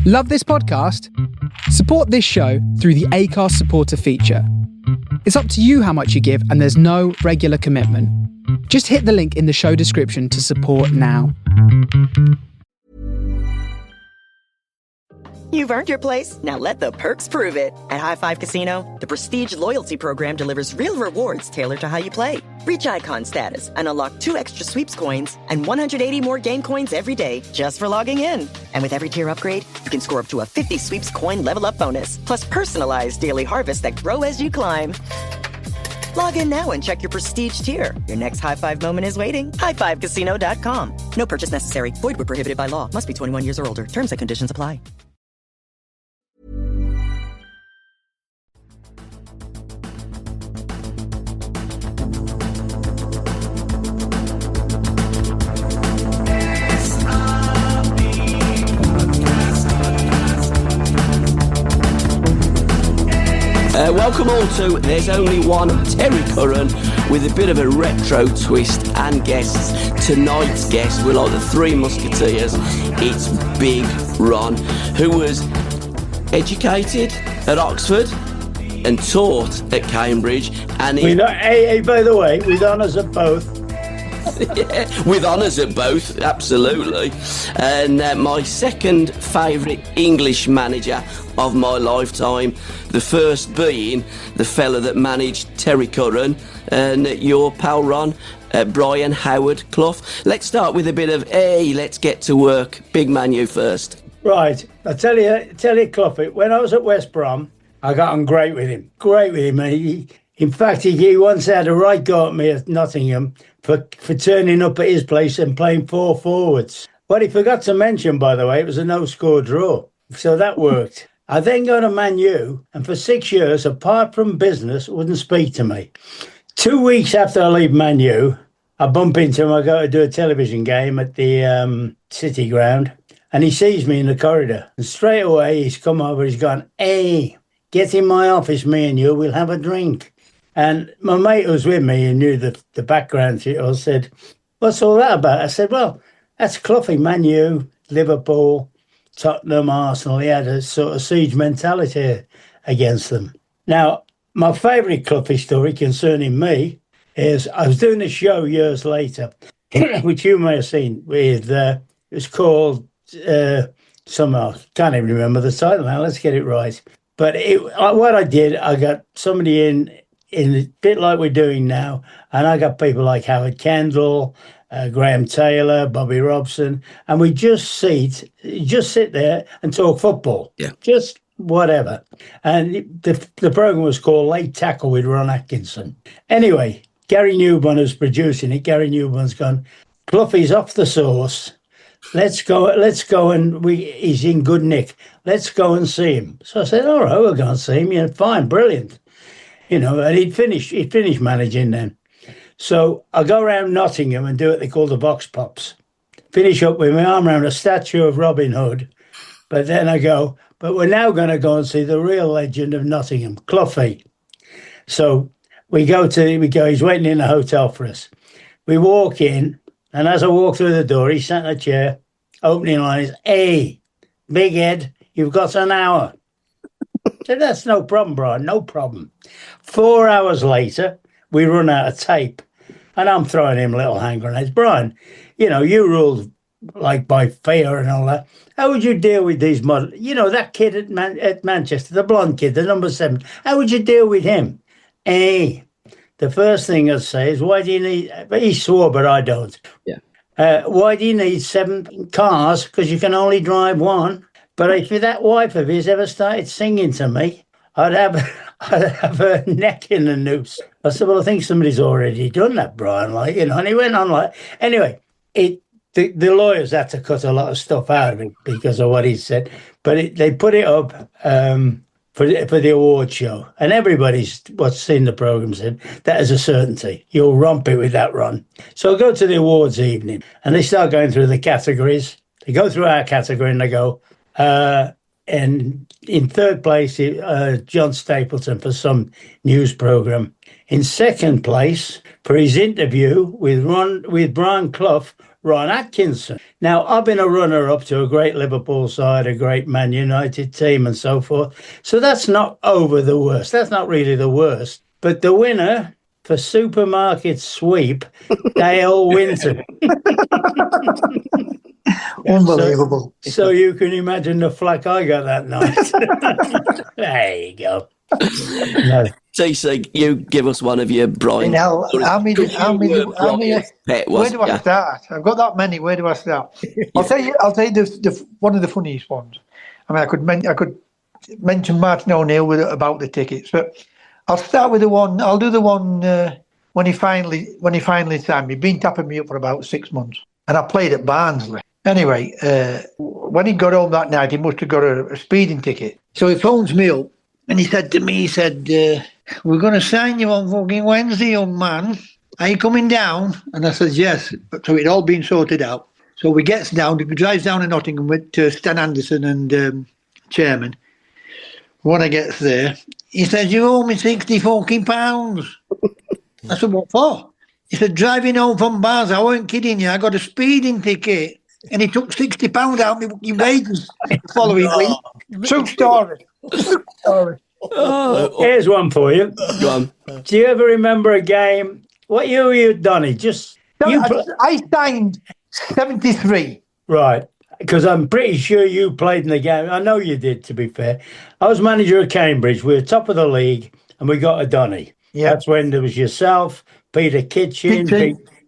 Love this podcast? Support this show through the Acast supporter feature. It's up to you how much you give, and there's no regular commitment. Just hit the link in the show description to support now. You've earned your place. Now let the perks prove it. At High Five Casino, the Prestige Loyalty Program delivers real rewards tailored to how you play. Reach icon status and unlock 2 extra sweeps coins and 180 more game coins every day just for logging in. And with every tier upgrade, you can score up to a 50 sweeps coin level up bonus, plus personalized daily harvests that grow as you climb. Log in now and check your Prestige tier. Your next High Five moment is waiting. highfivecasino.com. No purchase necessary. Void where prohibited by law. Must be 21 years or older. Terms and conditions apply. Welcome all to There's Only One, Terry Curran, with a bit of a retro twist and guests. Tonight's guests, we're like the Three Musketeers. It's Big Ron, who was educated at Oxford and taught at Cambridge. And by the way, with honours at both. Yeah, with honours at both, absolutely. And my second favourite English manager of my lifetime, the first being the fella that managed Terry Curran and your pal Ron, Brian Howard Clough. Let's start with a bit of, hey, let's get to work. Big man, you first. Right, I'll tell you, Clough, when I was at West Brom, I got on great with him. In fact, he once had a right go at me at Nottingham for turning up at his place and playing 4 forwards. What he forgot to mention, by the way, it was a no-score draw. So that worked. I then go to Man U, and for 6 years, apart from business, wouldn't speak to me. 2 weeks after I leave Man U, I bump into him. I go to do a television game at the City Ground, and he sees me in the corridor. And straight away, he's come over, he's gone, hey, get in my office, me and you, we'll have a drink. And my mate who was with me, who knew the background to it all, said, what's all that about? I said, well, that's Cloughie, Man U, Liverpool, Tottenham, Arsenal. He had a sort of siege mentality against them. Now, my favourite Cloughie story concerning me is I was doing a show years later, which you may have seen, with, it was called, somehow, can't even remember the title now, let's get it right. But what I did, I got somebody in a bit like we're doing now, and I got people like Howard Kendall, Graham Taylor, Bobby Robson, and we just sit there and talk football. Yeah. Just whatever. And the program was called Late Tackle with Ron Atkinson. Anyway, Gary Newburn was producing it. Gary Newburn's gone, Cloughie's off the sauce. Let's go and he's in good nick. Let's go and see him. So I said, all right, we'll go and see him. Yeah, fine, brilliant. You know, and he'd finished managing then. So I go around Nottingham and do what they call the Vox Pops. Finish up with my arm around a statue of Robin Hood. But then I go, but we're now going to go and see the real legend of Nottingham, Cloughie. So we go, he's waiting in a hotel for us. We walk in, and as I walk through the door, he sat in a chair, opening line is, hey, Big Ed, you've got an hour. I said, that's no problem, Brian, no problem. 4 hours later, we run out of tape, and I'm throwing him little hand grenades. Brian, you know, you ruled like by fear and all that. How would you deal with these models? You know, that kid at Manchester, the blonde kid, the number 7, how would you deal with him? Hey, the first thing I'd say is, why do you need, but he swore, but I don't. Yeah. Why do you need 7 cars? Because you can only drive 1. But if that wife of his ever started singing to me, I'd have her neck in a noose. I said, well, I think somebody's already done that, Brian. Like, you know, and he went on like, anyway, the lawyers had to cut a lot of stuff out of it because of what he said. But they put it up for the award show. And everybody's what's seen the programme said, that is a certainty. You'll romp it with that, Ron. So I go to the awards evening and they start going through the categories. They go through our category and they go, and in third place, John Stapleton for some news programme. In second place, for his interview with Brian Clough, Ron Atkinson. Now, I've been a runner-up to a great Liverpool side, a great Man United team and so forth. So that's not over the worst. That's not really the worst. But the winner for Supermarket Sweep, Dale Winton. Unbelievable. So you can imagine the flack I got that night. There you go. No. TC, you give us one of your Browne. Now, where do I start? I've got that many. Where do I start? I'll tell you the one of the funniest ones. I mean, I could mention Martin O'Neill about the tickets, but I'll start with the one. I'll do the one when he finally signed me. He'd been tapping me up for about 6 months, and I played at Barnsley. Anyway, when he got home that night, he must have got a speeding ticket. So he phones me up, and he said to me, we're going to sign you on fucking Wednesday, young man. Are you coming down? And I said, yes. So it'd all been sorted out. So we drives down to Nottingham with Stan Anderson and Chairman. When I gets there, he says, you owe me 60 fucking pounds. I said, what for? He said, driving home from Bars, I weren't kidding you, I got a speeding ticket. And he took £60 out of my wages the following week. True story. Here's one for you. Go on. Do you ever remember a game? What year were you, Donny? I signed 73. Right. Because I'm pretty sure you played in the game. I know you did, to be fair. I was manager of Cambridge. We were top of the league, and we got a Donny. Yeah. That's when there was yourself, Peter Kitchen,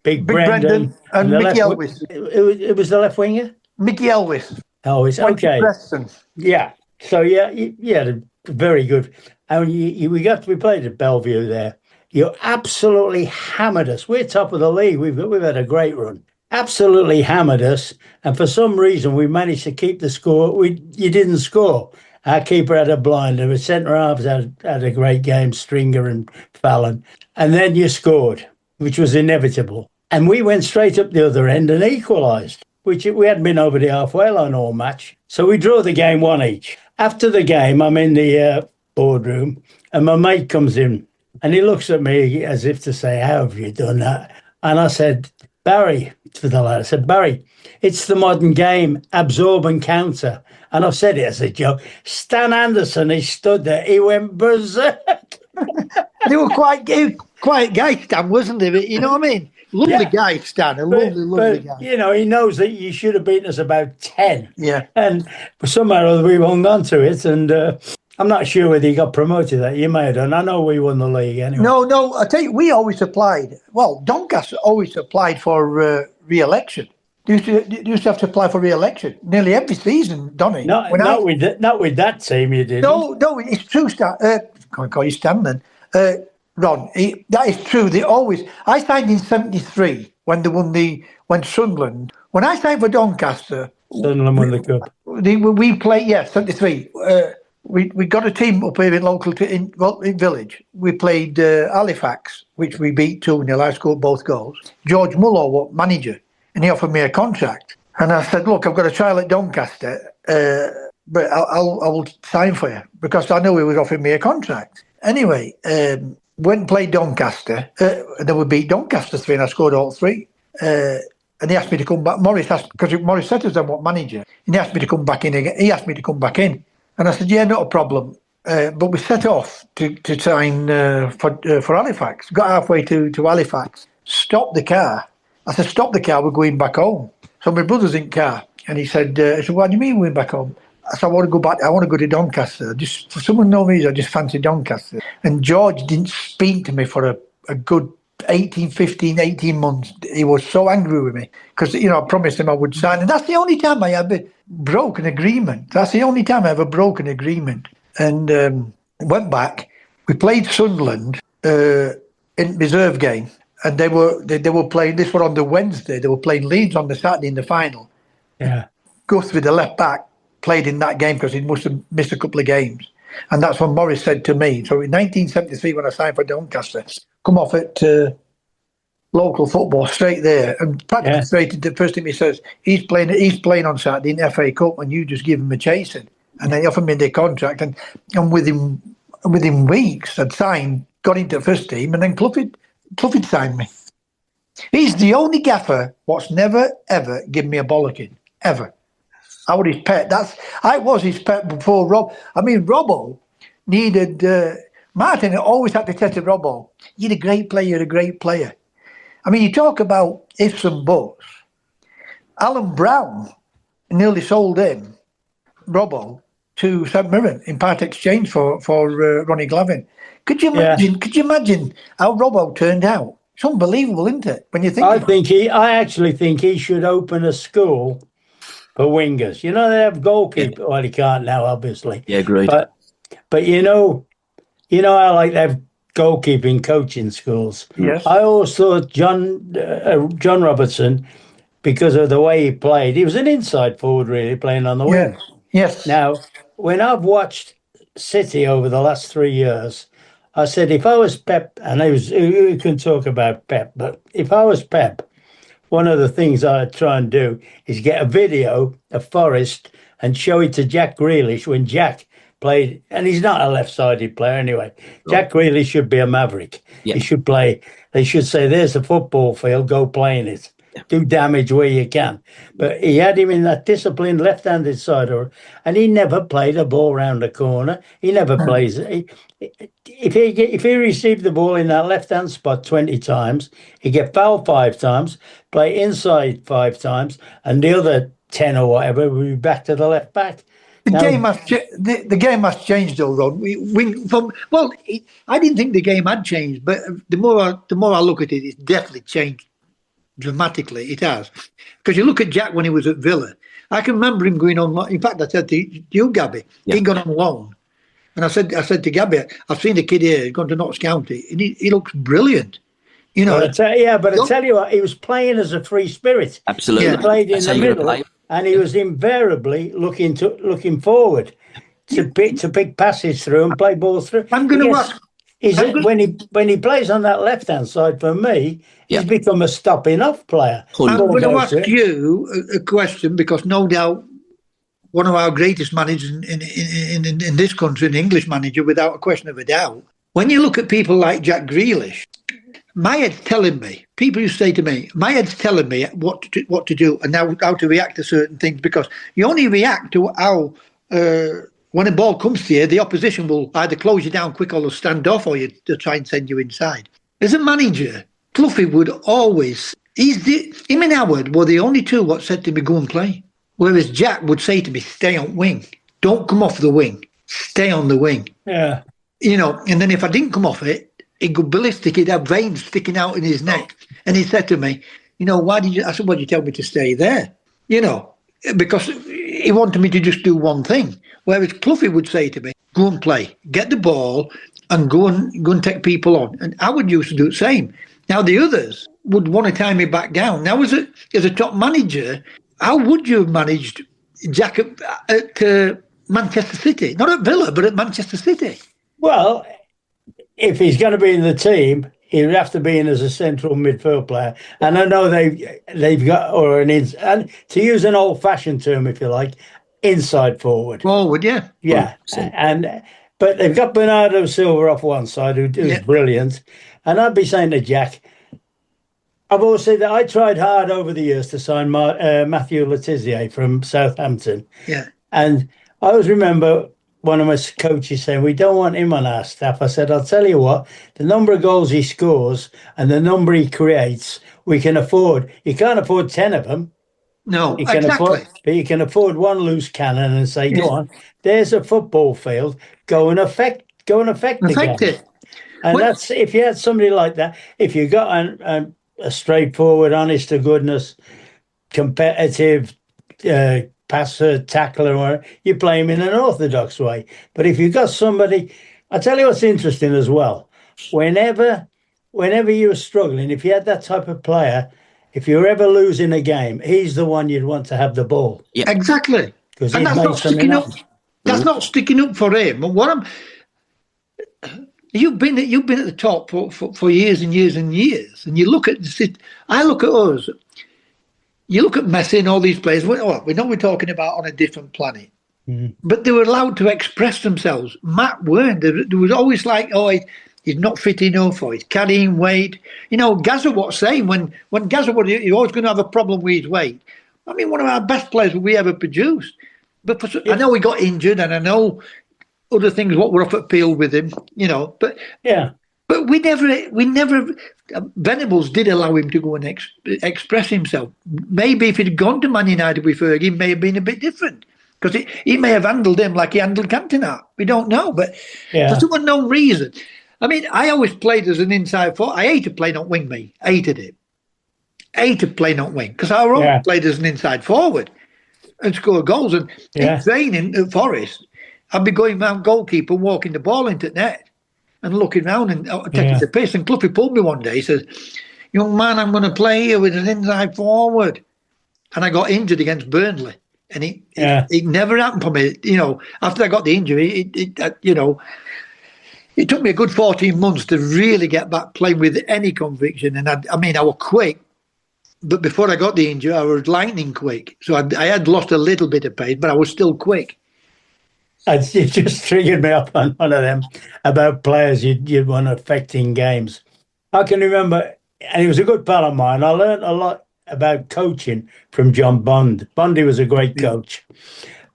Big Brendan, and Mickey Elvis. It was the left winger? Mickey Elvis. Elvis, okay. Preston. Yeah. So, you had a very good... And we played at Bellevue there. You absolutely hammered us. We're top of the league. We've had a great run. Absolutely hammered us. And for some reason, we managed to keep the score. You didn't score. Our keeper had a blinder. The centre-halves had a great game, Stringer and Fallon. And then you scored, which was inevitable. And we went straight up the other end and equalised, which we hadn't been over the halfway line all match. So we drew the game 1 each. After the game, I'm in the boardroom, and my mate comes in, and he looks at me as if to say, how have you done that? And I said, Barry, to the lad, I said, Barry, it's the modern game, absorb and counter. And I've said it as a joke. Stan Anderson, he stood there, he went berserk. They were quite guy, Stan, wasn't he? You know what I mean? Lovely guy, Stan, lovely guy. You know, he knows that you should have beaten us about 10. Yeah. And somehow or other we hung on to it, and I'm not sure whether he got promoted that. You may have done. I know we won the league anyway. No, I tell you, we always applied. Well, Doncaster always applied for re-election. You used to have to apply for re-election nearly every season, Donny. Not with that team, you did. No, it's true, Stan. Can't call you Stan then. Ron, that is true. They always. I signed in '73 when they won when Sunderland. When I signed for Doncaster, Sunderland won the cup. We played, '73. We got a team up here in Village. We played Halifax, which we beat 2-0. I scored both goals. George Muller was manager, and he offered me a contract. And I said, look, I've got a trial at Doncaster, but I will sign for you, because I knew he was offering me a contract. Anyway, went and played Doncaster. And then we beat Doncaster 3, and I scored all 3. And he asked me to come back. Morris said to us, what manager? And he asked me to come back in again. He asked me to come back in. And I said, yeah, not a problem. But we set off to sign for Halifax. Got halfway to Halifax. Stopped the car. I said, stop the car, we're going back home. So my brother's in car. And he said, what do you mean we're going back home? I said, I want to go back. I want to go to Doncaster. Just for some unknown reason, I just fancy Doncaster. And George didn't speak to me for a good 18 months. He was so angry with me because, I promised him I would sign. And that's the only time I ever broke an agreement. That's the only time I ever broke an agreement. And went back. We played Sunderland in reserve game. And they were playing, this was on the Wednesday, they were playing Leeds on the Saturday in the final. Yeah. Guthrie, the left back, played in that game because he must have missed a couple of games. And that's what Morris said to me. So in 1973, when I signed for Doncaster, come off at local football straight there. And practically straight, the first thing he says, he's playing on Saturday in the FA Cup and you just give him a chasing. And then he offered me the contract. And within weeks, I'd signed, got into the first team, and then Clough signed me. He's the only gaffer what's never, ever given me a bollocking. Ever. I was his pet. I was his pet before Rob. I mean, Robbo needed... Martin always had to test Robbo. You're a great player, you're a great player. I mean, you talk about ifs and buts. Alan Browne nearly sold him, Robbo, to St Mirren in part exchange for Ronnie Glavin. Could you imagine? Yeah. Could you imagine how Robbo turned out? It's unbelievable, isn't it? When you think. I actually think he should open a school for wingers. You know, they have goalkeeper. Yeah. Well, he can't now, obviously. Yeah, great. But you know how like they have goalkeeping coaching schools. Yes. I always thought John Robertson, because of the way he played, he was an inside forward, really, playing on the wing. Yes. Now, when I've watched City over the last 3 years, I said, if I was Pep, and we can talk about Pep, but if I was Pep, one of the things I'd try and do is get a video of Forest and show it to Jack Grealish when Jack played, and he's not a left-sided player anyway. Jack Grealish should be a maverick. Yeah. He should play. They should say, there's a football field, go play in it. Yeah. Do damage where you can. But he had him in that disciplined left-handed side, and he never played a ball round the corner. He never plays. If he received the ball in that left-hand spot 20 times, he'd get fouled 5 times, play inside 5 times, and the other 10 or whatever would be back to the left back. The game has changed, though, Ron. I didn't think the game had changed, but the more I look at it, it's definitely changed dramatically. It has, because you look at Jack when he was at Villa. I can remember him going on. In fact, I said to you, Gabby, he got on loan, and I said to Gabby, I've seen a kid here, he's gone to Notts County, and he looks brilliant. You know, I tell you what, he was playing as a free spirit. Absolutely, he played in the middle. And he was invariably looking forward to pick passes through and play balls through. I'm going to ask. When he plays on that left hand side, for me, he's become a stopping off player. I'm going to ask you a question, because no doubt one of our greatest managers in this country, an English manager, without a question of a doubt. When you look at people like Jack Grealish, my head's telling me, people who say to me, my head's telling me what to do and how to react to certain things, because you only react to how, when a ball comes to you, the opposition will either close you down quick or they'll stand off, or they'll try and send you inside. As a manager, Cloughie would always, him and Howard were the only two what said to me, go and play. Whereas Jack would say to me, stay on wing. Don't come off the wing. Stay on the wing. Yeah. You know, and then if I didn't come off it, he'd go ballistic, he'd have veins sticking out in his neck. And he said to me, I said, why'd you tell me to stay there? You know, because he wanted me to just do one thing. Whereas Cloughie would say to me, go and play, get the ball and go and take people on. And I would used to do the same. Now the others would want to tie me back down. Now as a top manager, how would you have managed Jack at Manchester City? Not at Villa, but at Manchester City. Well, if he's going to be in the team, he would have to be in as a central midfield player. And I know they've got, and to use an old-fashioned term, if you like, inside forward. Forward, yeah. Yeah. But they've got Bernardo Silva off one side, who's brilliant. And I'd be saying to Jack, I've always said that I tried hard over the years to sign Matthew Letizia from Southampton. Yeah. And I always remember one of my coaches saying, we don't want him on our staff. I said, I'll tell you what, the number of goals he scores and the number he creates, we can afford. You can't afford 10 of them. No, exactly. But you can afford one loose cannon and say, go on, there's a football field, go and affect the game. It. And that's, if you had somebody like that, if you got a straightforward, honest to goodness, competitive passer, tackler, or you play him in an orthodox way. But if you've got somebody, I tell you what's interesting as well. Whenever you were struggling, if you had that type of player, if you're ever losing a game, he's the one you'd want to have the ball. Yeah, exactly. Because that's not sticking up. That's not sticking up for him. You've been at the top for years and years and years, and you look at I look at us. You look at Messi and all these players, we know we're talking about on a different planet. Mm-hmm. But they were allowed to express themselves. Matt weren't. There was always like, he's not fit enough, or he's carrying weight. Gazza was saying when Gazza was, you're always going to have a problem with his weight. I mean, one of our best players we ever produced. But I know he got injured, and I know other things what were off at field with him, But Yeah. But we never. Venables did allow him to go and express himself. Maybe if he'd gone to Man United with Fergie, he may have been a bit different, because he may have handled him like he handled Cantona. We don't know, but for some unknown reason. I mean, I always played as an inside forward. I hated playing on wing, me. Hated it. Hated playing on wing, because I always played as an inside forward and score goals. And in training at Forest, I'd be going round goalkeeper, walking the ball into net, and looking round and taking the piss. And Cloughie pulled me one day. He says, "Young man, I'm going to play you with an inside forward." And I got injured against Burnley. And it never happened for me. After I got the injury, it took me a good 14 months to really get back playing with any conviction. And I was quick. But before I got the injury, I was lightning quick. So I had lost a little bit of pace, but I was still quick. It just triggered me up on one of them about players you'd want to affect in games. I can remember, and he was a good pal of mine. I learned a lot about coaching from John Bond. Bondy was a great coach.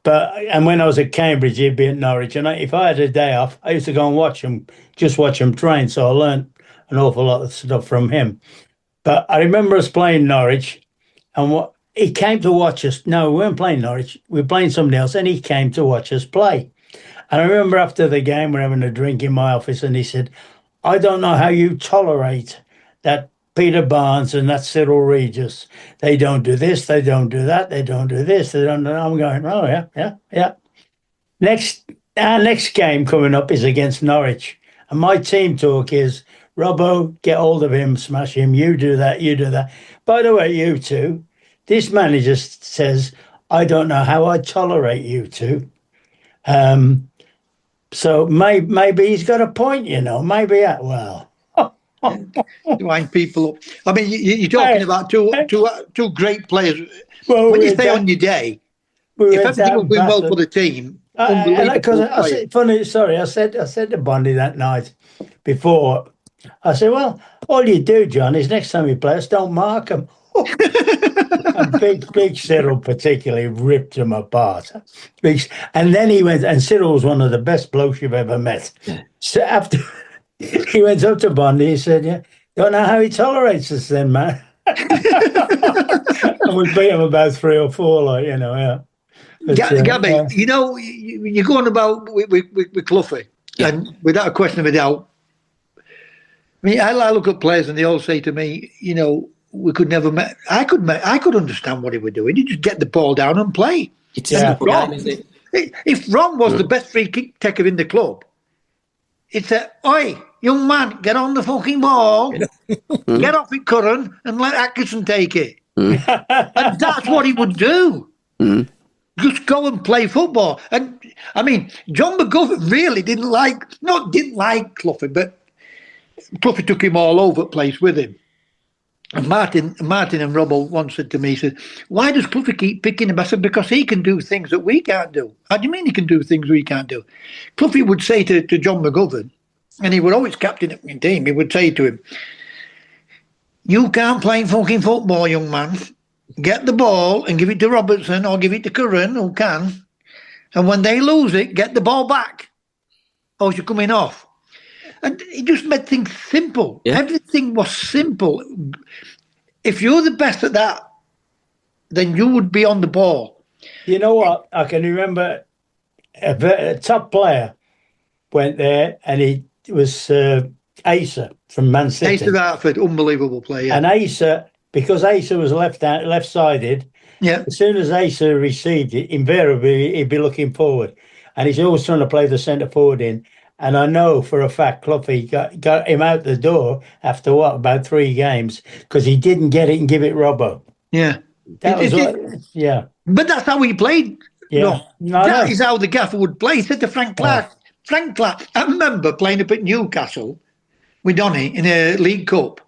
And when I was at Cambridge, he'd be at Norwich. And if I had a day off, I used to go and watch him train. So I learned an awful lot of stuff from him. But I remember us playing Norwich, and he came to watch us. No, we weren't playing Norwich. We were playing somebody else, and he came to watch us play. And I remember after the game, we're having a drink in my office, and he said, "I don't know how you tolerate that Peter Barnes and that Cyril Regis. They don't do this, they don't do that, they don't do this, they don't do that." I'm going, "Oh, yeah. Our next game coming up is against Norwich. And my team talk is, Robbo, get hold of him, smash him, you do that, you do that. By the way, you two, this manager says, I don't know how I tolerate you two." So maybe he's got a point, maybe, well. Wind people up. I mean, you're talking about two great players. Well, when you say on your day, if everything was going well for the team, unbelievable. I said to Bondy that night before, I said, "Well, all you do, John, is next time you play us, don't mark them." And big Cyril particularly ripped him apart. And then he went, and Cyril was one of the best blokes you've ever met. So after he went up to Bondy, he said, "Yeah, don't know how he tolerates us then, man." And we beat him about 3 or 4, yeah. But, Gabby, you're going about with Cloughie, and without a question of a doubt. I mean, I look at players and they all say to me, we could never. I could understand what he was doing. He just get the ball down and play. It's a simple game, isn't it? If Ron was the best free kick taker in the club, it's "Oi, young man, get on the fucking ball, get off it, Curran, and let Atkinson take it." And that's what he would do. Just go and play football. And I mean, John McGovern really didn't like Cloughie, but Cloughie took him all over the place with him. And Martin and Robbo once said to me, he said, "Why does Cloughie keep picking him?" I said, "Because he can do things that we can't do." "How do you mean he can do things we can't do?" Cloughie would say to John McGovern, and he would always captain the team, he would say to him, "You can't play fucking football, young man. Get the ball and give it to Robertson or give it to Curran, who can. And when they lose it, get the ball back, or you're coming off." And he just made things simple. Yeah. Everything was simple. If you're the best at that, then you would be on the ball. You know what? I can remember a top player went there, and he was Asa from Man City. Asa Hartford, unbelievable player. Yeah. And Asa, because Asa was left-sided, as soon as Asa received it, invariably he'd be looking forward. And he's always trying to play the centre forward in. And I know for a fact Cloughie got him out the door after about 3 games because he didn't get it and give it Robbo. Yeah. Yeah. But that's how he played. Yeah. That is how the gaffer would play. He said to Frank Clark. Frank Clark, I remember playing up at Newcastle with Donny in a League Cup.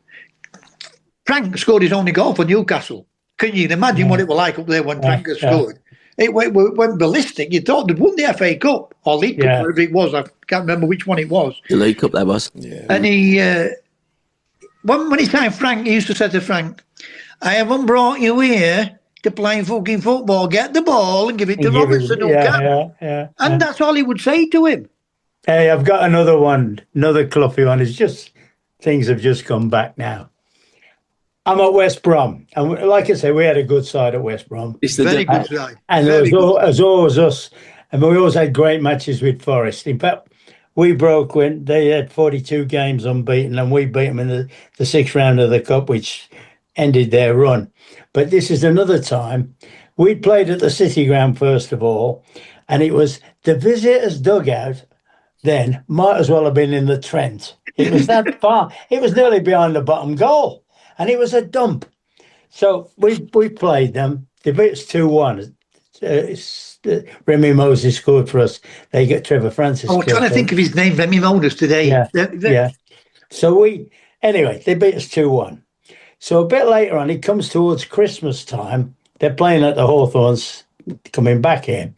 Frank scored his only goal for Newcastle. Can you imagine what it was like up there when Frank had scored? went ballistic. You thought they'd won the FA Cup or League Cup, whatever it was. I can't remember which one it was. The League Cup, that was. Yeah. And he, when he signed Frank, he used to say to Frank, "I haven't brought you here to play fucking football. Get the ball and give it to Robertson who can." And that's all he would say to him. Hey, I've got another one, another Cloughie one. It's just, things have just come back now. I'm at West Brom. And like I say, we had a good side at West Brom. It's the Very good side. And it was always us. And we always had great matches with Forest. In fact, we broke when they had 42 games unbeaten, and we beat them in the sixth round of the Cup, which ended their run. But this is another time. We played at the City Ground, first of all, and it was the visitors' dugout then might as well have been in the Trent. It was that far. It was nearly behind the bottom goal, and it was a dump. So we played them. They beat us 2-1. Remy Moses scored for us. They get Trevor Francis. I was trying to think of his name, Remy Moses, today. Yeah. So anyway, they beat us 2-1. So a bit later on, it comes towards Christmas time. They're playing at the Hawthorns, coming back here.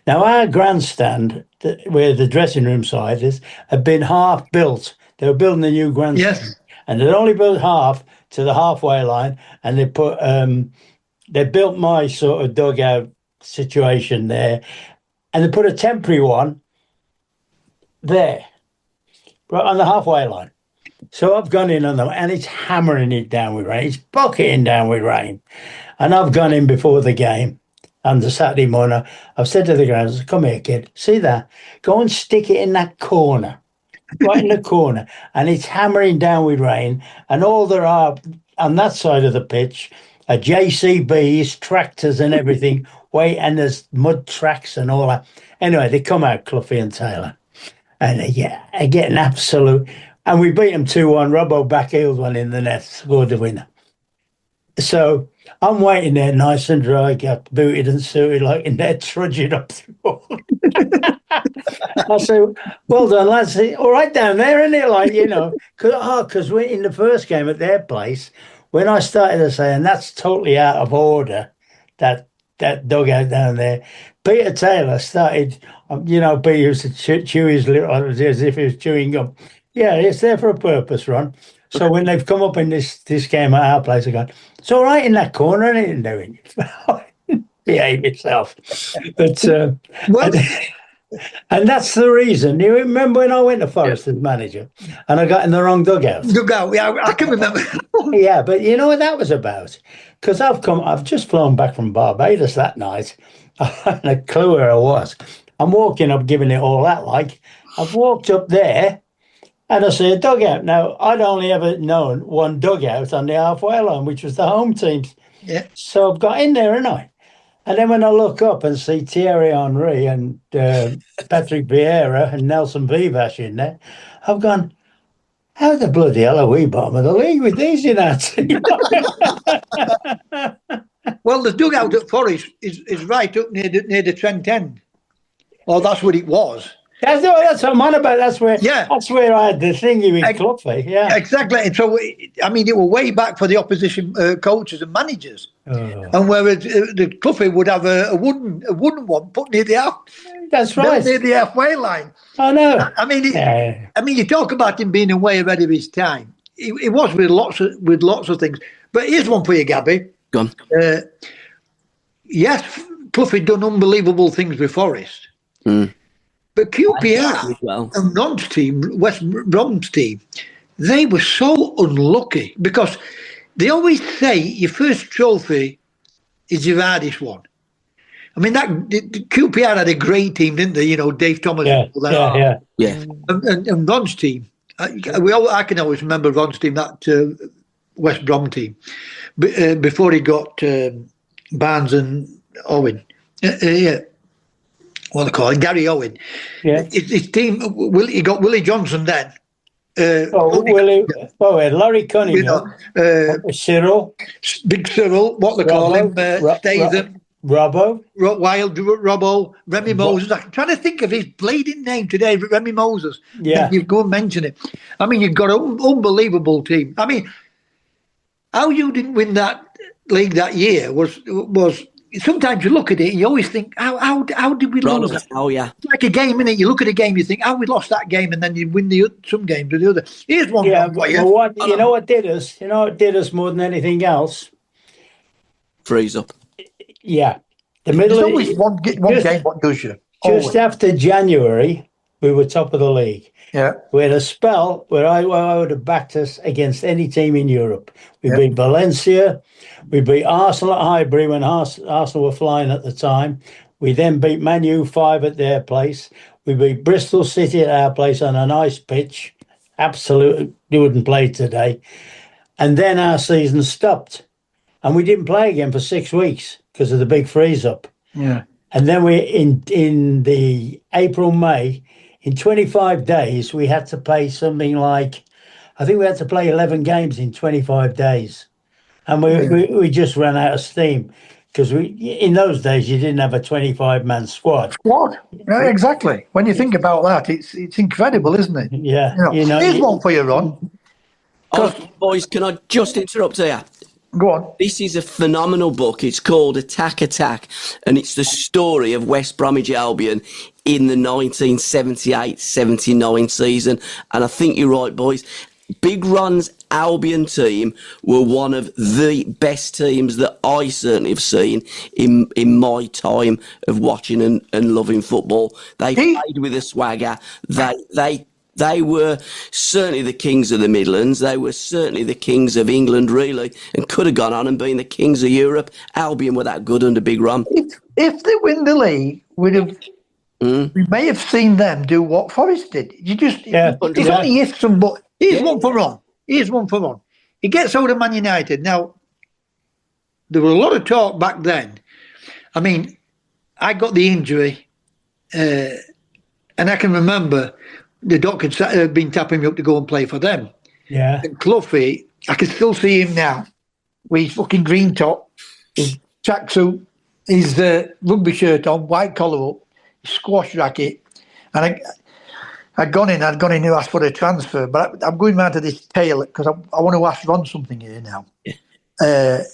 Now, our grandstand, where the dressing room side is, had been half built. They were building a new grandstand. Yes. And they'd only built half to the halfway line, and they put they built my sort of dugout situation there, and they put a temporary one there, right on the halfway line. So I've gone in on them, and it's hammering it down with rain. It's bucketing down with rain. And I've gone in before the game on the Saturday morning. I've said to the grounds, "Come here, kid, see that? Go and stick it in that corner, right in the corner." And it's hammering down with rain, and all there are on that side of the pitch are JCBs, tractors and everything, and there's mud tracks and all that. Anyway, they come out, Cloughie and Taylor, and they get an absolute... And we beat them 2-1. Robbo backheeled one in the net, scored the winner. So I'm waiting there nice and dry, got booted and suited, like in there, trudging up through. I said, "Well done, lads. All right down there, isn't it?" Like, you know, because we're in the first game at their place, when I started to say, and that's totally out of order, that dugout down there, Peter Taylor started, Peter used to chew his lip as if he was chewing gum. "Yeah, it's there for a purpose, Ron." So when they've come up in this game at our place, they're going, "It's all right in that corner, and it doing behave itself." But and that's the reason. You remember when I went to Forest as manager, and I got in the wrong dugout? Yeah, I can remember. Yeah, but you know what that was about? Because I've just flown back from Barbados that night. I hadn't a clue where I was. I'm walking up, giving it all that. Like, I've walked up there. And I see a dugout. Now, I'd only ever known one dugout on the halfway line, which was the home team's. Yeah. So I've got in there, and then when I look up and see Thierry Henry and Patrick Vieira and Nelson Vivash in there, I've gone, "How the bloody hell are we bottom of the league with these in our team?" Well, the dugout at Forest is right up near the Trent end. Well, that's what it was. That's what I'm on about. That's where I had the thingy with Cloughie. Yeah, exactly. And so, I mean, it was way back for the opposition coaches and managers, and whereas the Cloughie would have a wooden one put near the half. That's right, near the halfway line. I know. I mean, you talk about him being way ahead of his time. It was with lots of things. But here's one for you, Gabby. Go on. Yes, Cloughie done unbelievable things with Forest. But QPR and Ron's team, West Brom's team, they were so unlucky because they always say your first trophy is your hardest one. I mean, QPR had a great team, didn't they? You know, Dave Thomas. Yeah. And Ron's team, I can always remember Ron's team, that West Brom team, before he got Barnes and Owen. What they call it, Gary Owen. Yeah. His team, he got Willie Johnson then. Larry Cunningham, Cyril. Big Cyril, what they call him, Statham. Robbo, Remy Moses. I'm trying to think of his bleeding name today, Remy Moses. Yeah. You go and mention it. I mean, you've got an unbelievable team. I mean, how you didn't win that league that year was sometimes you look at it, you always think, how did we lose that? Oh, yeah. It's like a game, innit? You look at a game, you think, we lost that game, and then you win some games or the other. Here's one for you. What you know what did us? You know what did us more than anything else? Freeze up. Yeah. There's always one game what does you. Just after January, we were top of the league. Yeah. We had a spell where I would have backed us against any team in Europe. We beat Valencia. We beat Arsenal at Highbury when Arsenal were flying at the time. We then beat Man U 5 at their place. We beat Bristol City at our place on a nice pitch. Absolutely wouldn't play today. And then our season stopped. And we didn't play again for 6 weeks because of the big freeze-up. Yeah. And then we in the April, May, in 25 days, we had to play something like, I think we had to play 11 games in 25 days. And we just ran out of steam because in those days, you didn't have a 25-man squad. Yeah, exactly. When you think about that, it's incredible, isn't it? Yeah. Here's one for you, Ron. Boys, can I just interrupt here? Go on. This is a phenomenal book. It's called Attack, and it's the story of West Bromwich Albion in the 1978-79 season. And I think you're right, boys. Big Ron's Albion team were one of the best teams that I certainly have seen in my time of watching and loving football. They played with a swagger. They were certainly the kings of the Midlands. They were certainly the kings of England, really, and could have gone on and been the kings of Europe. Albion were that good under Big Ron. If they win the league, we may have seen them do what Forest did. It's only ifs and buts. Here's one for Ron. He gets out of Man United. Now, there was a lot of talk back then. I mean, I got the injury, and I can remember the doc had been tapping me up to go and play for them. Yeah. And Cloughie, I can still see him now with his fucking green top, his tracksuit, his rugby shirt on, white collar up, his squash racket. And I'd gone in to ask for a transfer, but I'm going round to this tale because I want to ask Ron something here now. Yeah.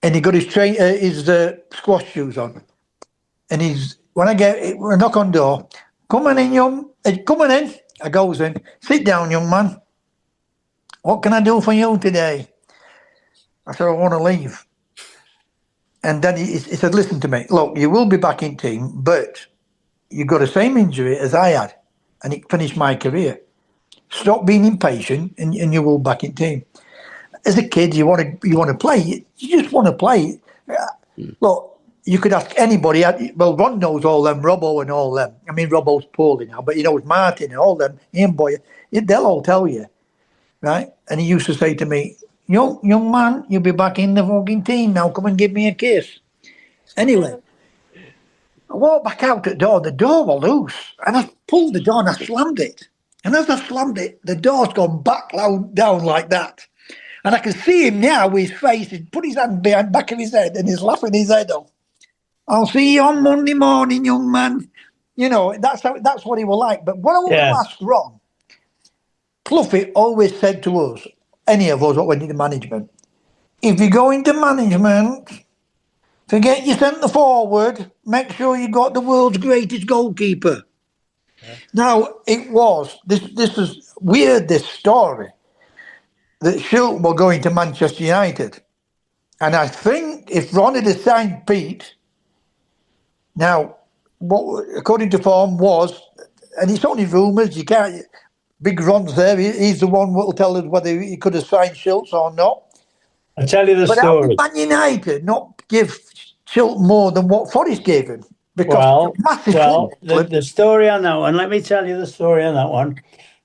And he got his squash shoes on. And when I knock on the door, come on in. I goes in. Sit down, young man. What can I do for you today? I said, I want to leave. And then he said, listen to me. Look, you will be back in team, but you got the same injury as I had, and it finished my career. Stop being impatient, and you will back in team. As a kid, you want to play. You just want to play. Look. You could ask anybody. Well, Ron knows all them, Robbo and all them. I mean, Robbo's poorly now, but he knows Martin and all them. Ian Boy, they'll all tell you, right? And he used to say to me, young man, you'll be back in the fucking team now. Come and give me a kiss. Anyway, I walked back out the door was loose. And I pulled the door and I slammed it. And as I slammed it, the door's gone back down like that. And I can see him now with his face. He's put his hand behind the back of his head and he's laughing his head off. I'll see you on Monday morning, young man. That's what he was like. But what I want to ask Ron, Cloughie always said to us, any of us that went into management, if you go into management, forget your centre forward, make sure you got the world's greatest goalkeeper. Yeah. Now, this is weird, this story, that Shilton were going to Manchester United. And I think if Ron had signed Pete, now, what according to form was, and it's only rumours, you can't, Big Ron's there, he's the one that will tell us whether he could have signed Shilts or not. I'll tell you the story. But Man United not give Shilton more than what Forest gave him? Because the story on that one, let me tell you the story on that one.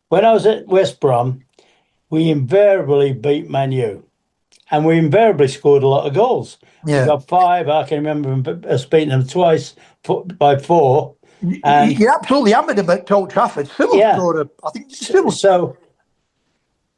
When I was at West Brom, we invariably beat Man U. And we invariably scored a lot of goals. Yeah. We got 5. I can remember us beating them twice by 4. And you absolutely hammered them at Old Trafford. So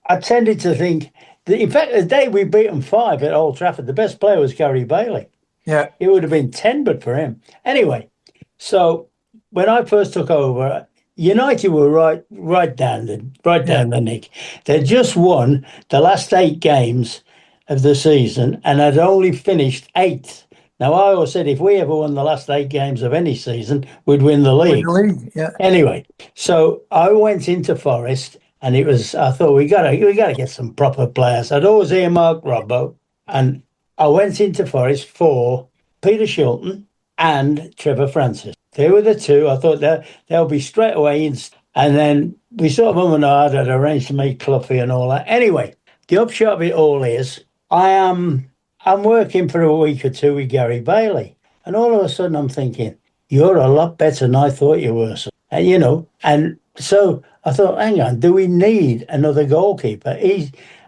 I tended to think that, in fact, the day we beat them 5 at Old Trafford, the best player was Gary Bailey. Yeah. It would have been 10, but for him. Anyway, so when I first took over, United were right down the nick. They just won the last 8 games of the season and had only finished 8th Now, I always said if we ever won the last 8 games of any season, we'd win the Win league. the league, yeah. Anyway, so I went into Forest, and I thought we gotta get some proper players. I'd always earmarked Robbo, and I went into Forest for Peter Shilton and Trevor Francis. They were the two. I thought they'll be straight away in. And then we sort of had arranged to meet Cloughie and all that. Anyway, the upshot of it all is I'm working for a week or two with Gary Bailey, and all of a sudden I'm thinking, you're a lot better than I thought you were. And and so I thought, hang on, do we need another goalkeeper?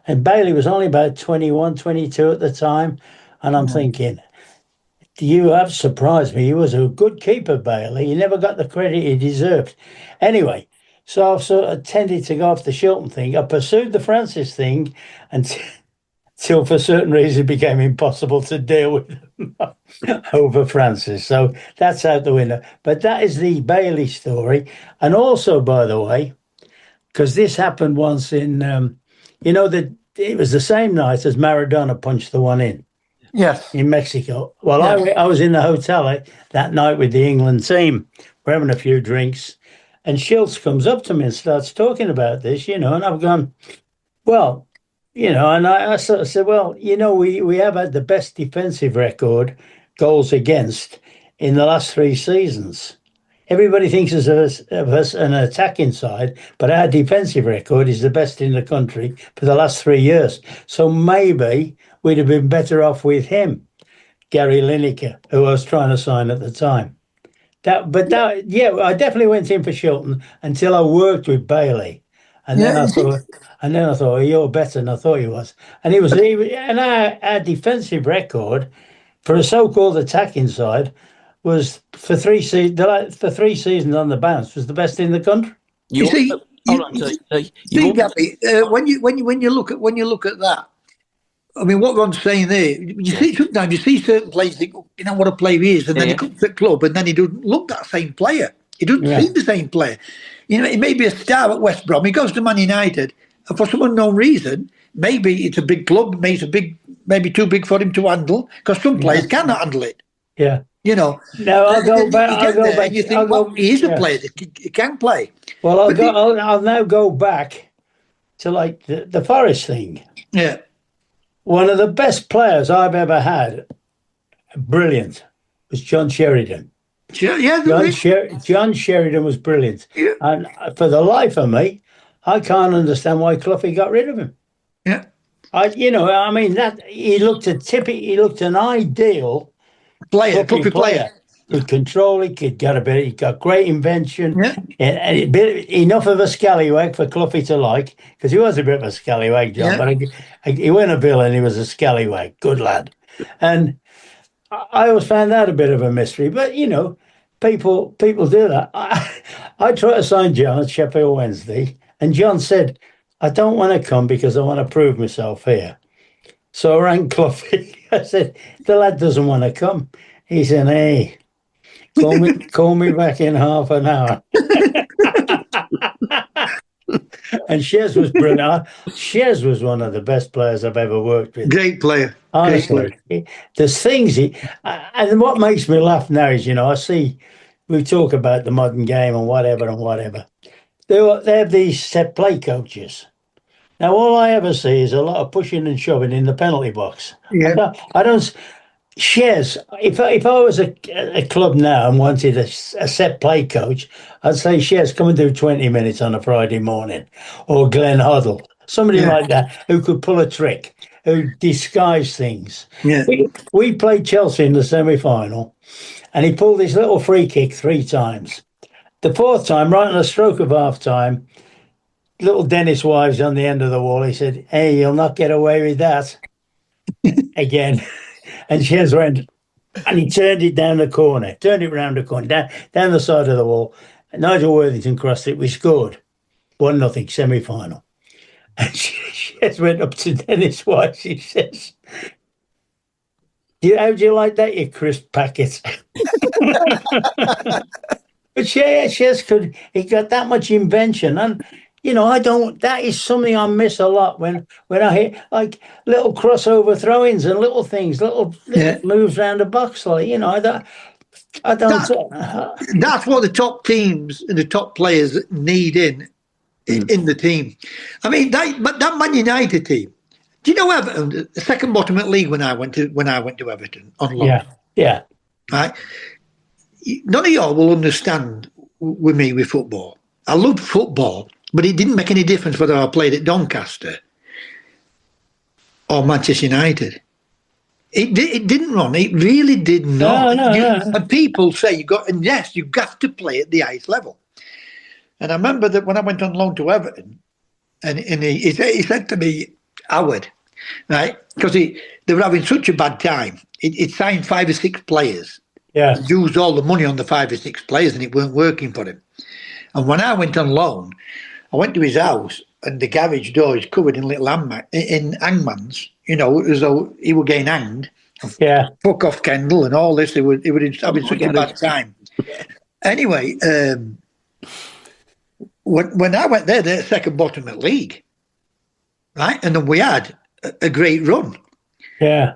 And Bailey was only about 21, 22 at the time, and I'm thinking, you have surprised me. He was a good keeper, Bailey. He never got the credit he deserved. Anyway, so I've sort of tended to go off the Shilton thing. I pursued the Francis thing until for certain reasons it became impossible to deal with over Francis. So that's out the window. But that is the Bailey story. And also, by the way, because this happened once in, it was the same night as Maradona punched the one in. Yes. In Mexico. Well, I was in the hotel that night with the England team. We're having a few drinks. And Schultz comes up to me and starts talking about this, and I've gone, well, and I sort of said, well, we have had the best defensive record, goals against, in the last 3 seasons. Everybody thinks of us an attacking side, but our defensive record is the best in the country for the last 3 years. So maybe we'd have been better off with him, Gary Lineker, who I was trying to sign at the time. I definitely went in for Shilton until I worked with Bailey, and then I thought, oh, you're better than I thought he was. And and our defensive record for a so-called attacking side was for 3 seasons on the bounce was the best in the country. When you look at that, I mean, what Ron's saying there, sometimes you see certain players think, what a player he is, and then he comes to the club and then he doesn't look that same player. He doesn't seem the same player. It may be a star at West Brom. He goes to Man United, and for some unknown reason, maybe it's a big club, maybe too big for him to handle, because some players cannot handle it. Yeah. Now I'll go back. And you think, he is a player that he can play. Well, I'll now go back to like the Forest thing. Yeah. One of the best players I've ever had, brilliant, was John Sheridan. John Sheridan was brilliant. Yeah. And for the life of me, I can't understand why Cloughie got rid of him. Yeah. He looked an ideal player. Could control it, he got great invention. Yeah. And enough of a scallywag for Cloughie to like, because he was a bit of a scallywag, John, but he went a villain, he was a scallywag, good lad. And I always found that a bit of a mystery, but people do that. I tried to sign John at Sheffield Wednesday, and John said, I don't want to come because I want to prove myself here. So I rang Cloughie. I said, the lad doesn't want to come. He said, hey, call me back in half an hour. And Shez was brilliant. Shez was one of the best players I've ever worked with. Great player. Honestly. There's things and what makes me laugh now is, I see we talk about the modern game and whatever. They have these set play coaches. Now, all I ever see is a lot of pushing and shoving in the penalty box. Yeah. I don't. Shez, if I was a club now and wanted a set play coach, I'd say, Shez, come and do 20 minutes on a Friday morning. Or Glenn Hoddle, somebody like that, who could pull a trick, who disguise things. Yeah. We played Chelsea in the semi-final, and he pulled this little free kick 3 times. The 4th time, right on the stroke of half-time, little Dennis Wives on the end of the wall, he said, hey, you'll not get away with that. Again. And Shez went, and he turned it round the corner, down the side of the wall. Nigel Worthington crossed it. We scored 1-0 semi-final. And Shez went up to Dennis White. He says, how do you like that, you crisp packet? But Shez he got that much invention. And I don't. That is something I miss a lot when I hit like little crossover throw-ins and little things, little Yeah. moves around the box. Like I don't. That's what the top teams and the top players need in the team. I mean, that Man United team. Do you know Everton, the second bottom at league when I went to Everton on loan? Yeah. Right. None of y'all will understand with me with football. I loved football, but it didn't make any difference whether I played at Doncaster or Manchester United. It didn't run. It really did not. No. And people say you got to play at the highest level. And I remember that when I went on loan to Everton, and he said to me, Howard, right, because they were having such a bad time. It signed 5 or 6 players. Yeah. Used all the money on the 5 or 6 players, and it weren't working for him. And when I went on loan, I went to his house, and the garage door is covered in little hangmans. As though he were getting hanged. Yeah. Fuck off, Kendall, and all this. They were having such a bad time. Anyway, when I went there, they're second bottom at league, right? And then we had a great run. Yeah.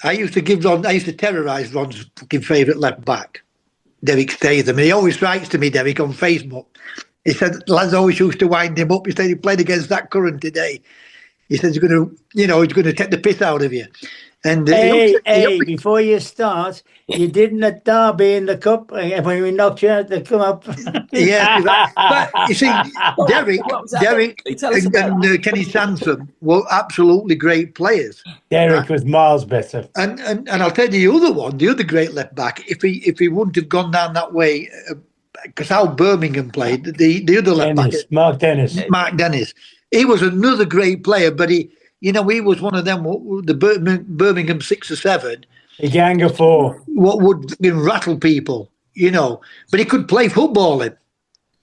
I used to terrorise Ron's fucking favourite left back, Derek Statham. He always writes to me, Derek, on Facebook. He said, lads always used to wind him up. He said he played against that Curran today. He said he's going to take the piss out of you. And before you start, you didn't at Derby in the cup when we knocked you out to come up. Yeah, but you see, Derek and Kenny Sansom were absolutely great players. Derek was miles better. And I'll tell you the other great left back, if he wouldn't have gone down that way, because how Birmingham played, the other left back, Mark Dennis. He was another great player, but he was one of them, the Birmingham 6 or 7. A gang of 4. What would rattle people, but he could play football in.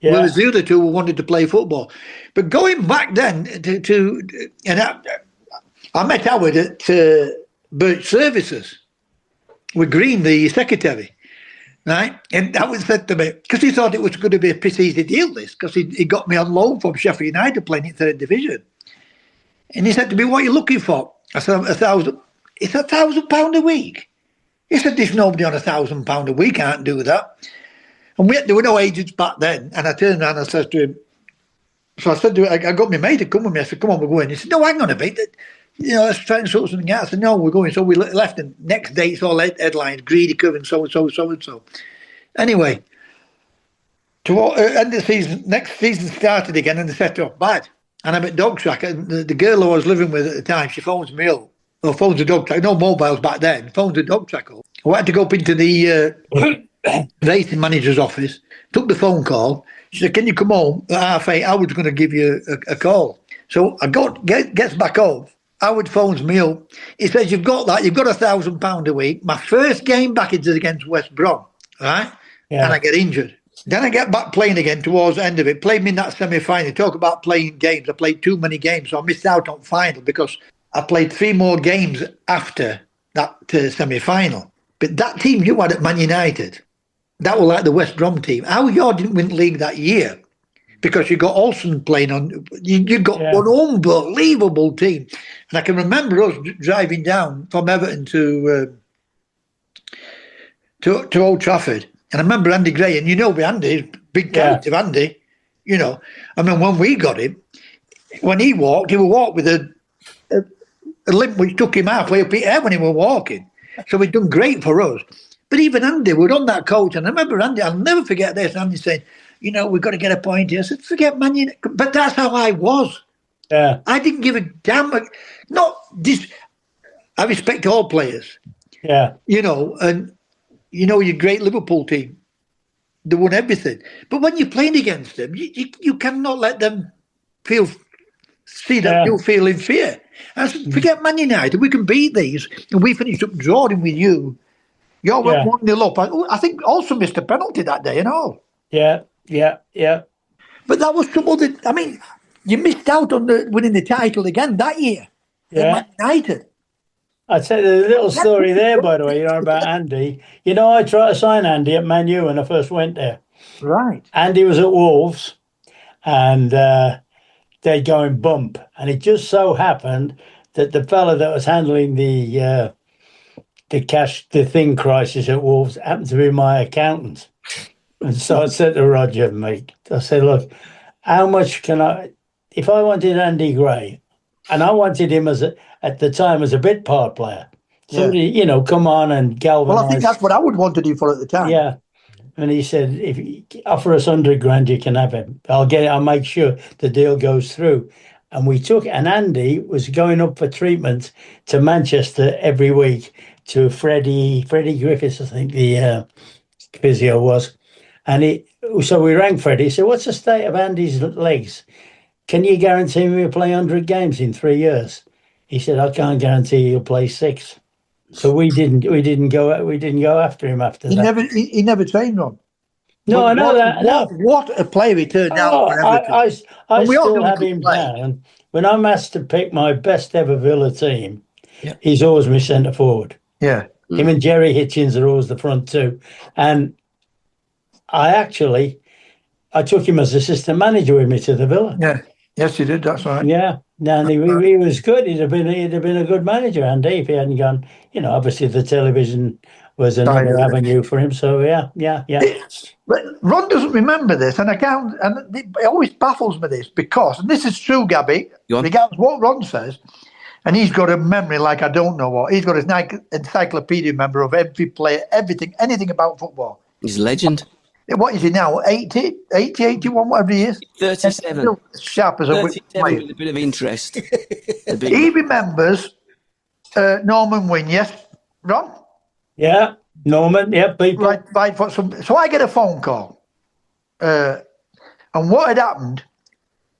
Yeah. Whereas the other two wanted to play football. But going back then I met Howard at Birch Services with Green, the secretary, right? And Howard said to me, because he thought it was going to be a piss easy deal, this, because he got me on loan from Sheffield United playing in 3rd Division. And he said to me, what are you looking for? I said, 1,000. It's £1,000 a week. He said, there's nobody on £1,000 a week can't do that. And there were no agents back then. And I turned around and I said to him, so I said to him, I got my mate to come with me. I said, come on, we're going. He said, no, hang on a bit. Let's try and sort something out. I said, no, we're going. So we left, and next day it's all headlines, Greedy Curran, so-and-so, so-and-so. Anyway, end of the season, next season started again, and they set off bad. And I'm at dog track, and the girl who I was living with at the time, she phones me up. Or phones the dog track. No mobiles back then. Phones the dog track up. I had to go up into the racing manager's office. Took the phone call. She said, "Can you come home at 8:30? Howard's going to give you a call." So I gets back home. Howard phones me up. He says, "You've got that. You've got £1,000 a week. My first game back is against West Brom, right? Yeah. And I get injured. Then I get back playing again towards the end of it. Played me in that semi-final. Talk about playing games. I played too many games, so I missed out on final because I played 3 more games after that semi-final. But that team you had at Man United, that was like the West Brom team. How you didn't win the league that year? Because you got Olsen playing on. You got an unbelievable team. And I can remember us driving down from Everton to Old Trafford. And I remember Andy Gray, and Andy, big character, Andy. I mean, when we got him, when he would walk with a limp which took him halfway up his hair when he was walking. So he'd done great for us. But even Andy, we're on that coach, and I remember Andy, I'll never forget this, Andy saying, we've got to get a point here. I said, forget Man United. But that's how I was. Yeah. I didn't give a damn. Not this. I respect all players. Yeah. And your great Liverpool team, they won everything. But when you're playing against them, you cannot let them see that you feel in fear. I said, forget Man United. We can beat these. And we finished up drawing with you. You went 1-0 up. I think also missed a penalty that day and all. Yeah. But that was some other. I mean, you missed out on winning the title again that year. Yeah. Man United. I'd say there's a little story there, by the way, about Andy. I tried to sign Andy at Man U when I first went there. Right. Andy was at Wolves, and they'd go and bump. And it just so happened that the fella that was handling the thing crisis at Wolves happened to be my accountant. And so I said to Roger, mate, I said, look, how much can if I wanted Andy Gray, and I wanted him at the time as a bit part player, somebody, come on and galvanise. Well, I think that's what I would want to do for at the time. Yeah. And he said, if you offer us 100 grand, you can have him. I'll make sure the deal goes through. And we took, and Andy was going up for treatment to Manchester every week to Freddie Griffiths, I think the physio was. And so we rang Freddie. He said, what's the state of Andy's legs? Can you guarantee me he'll play 100 games in 3 years? He said, I can't guarantee he'll play 6. So we didn't go after him after that. He never trained on. No, I know that. What a player he turned out for Everton. I still have him down. When I'm asked to pick my best ever Villa team, he's always my centre forward. Yeah. Him and Jerry Hitchens are always the front two. And I took him as assistant manager with me to the Villa. Yeah. Yes, you did. That's right. Yeah. And he was good. He'd have been a good manager, Andy, if he hadn't gone. Obviously the television was another avenue for him. So yeah. But Ron doesn't remember this, and it always baffles me this because, and this is true, Gabby, regardless what Ron says, and he's got a memory like I don't know what. He's got his encyclopedia member of every player, everything, anything about football. He's a legend. What is he now? 80, 81, whatever he is? 37. Still sharp as a whip. With a bit of interest. He remembers Norman Wynn, yes, Ron? Yeah, Norman, yeah, people. Right, so I get a phone call. And what had happened,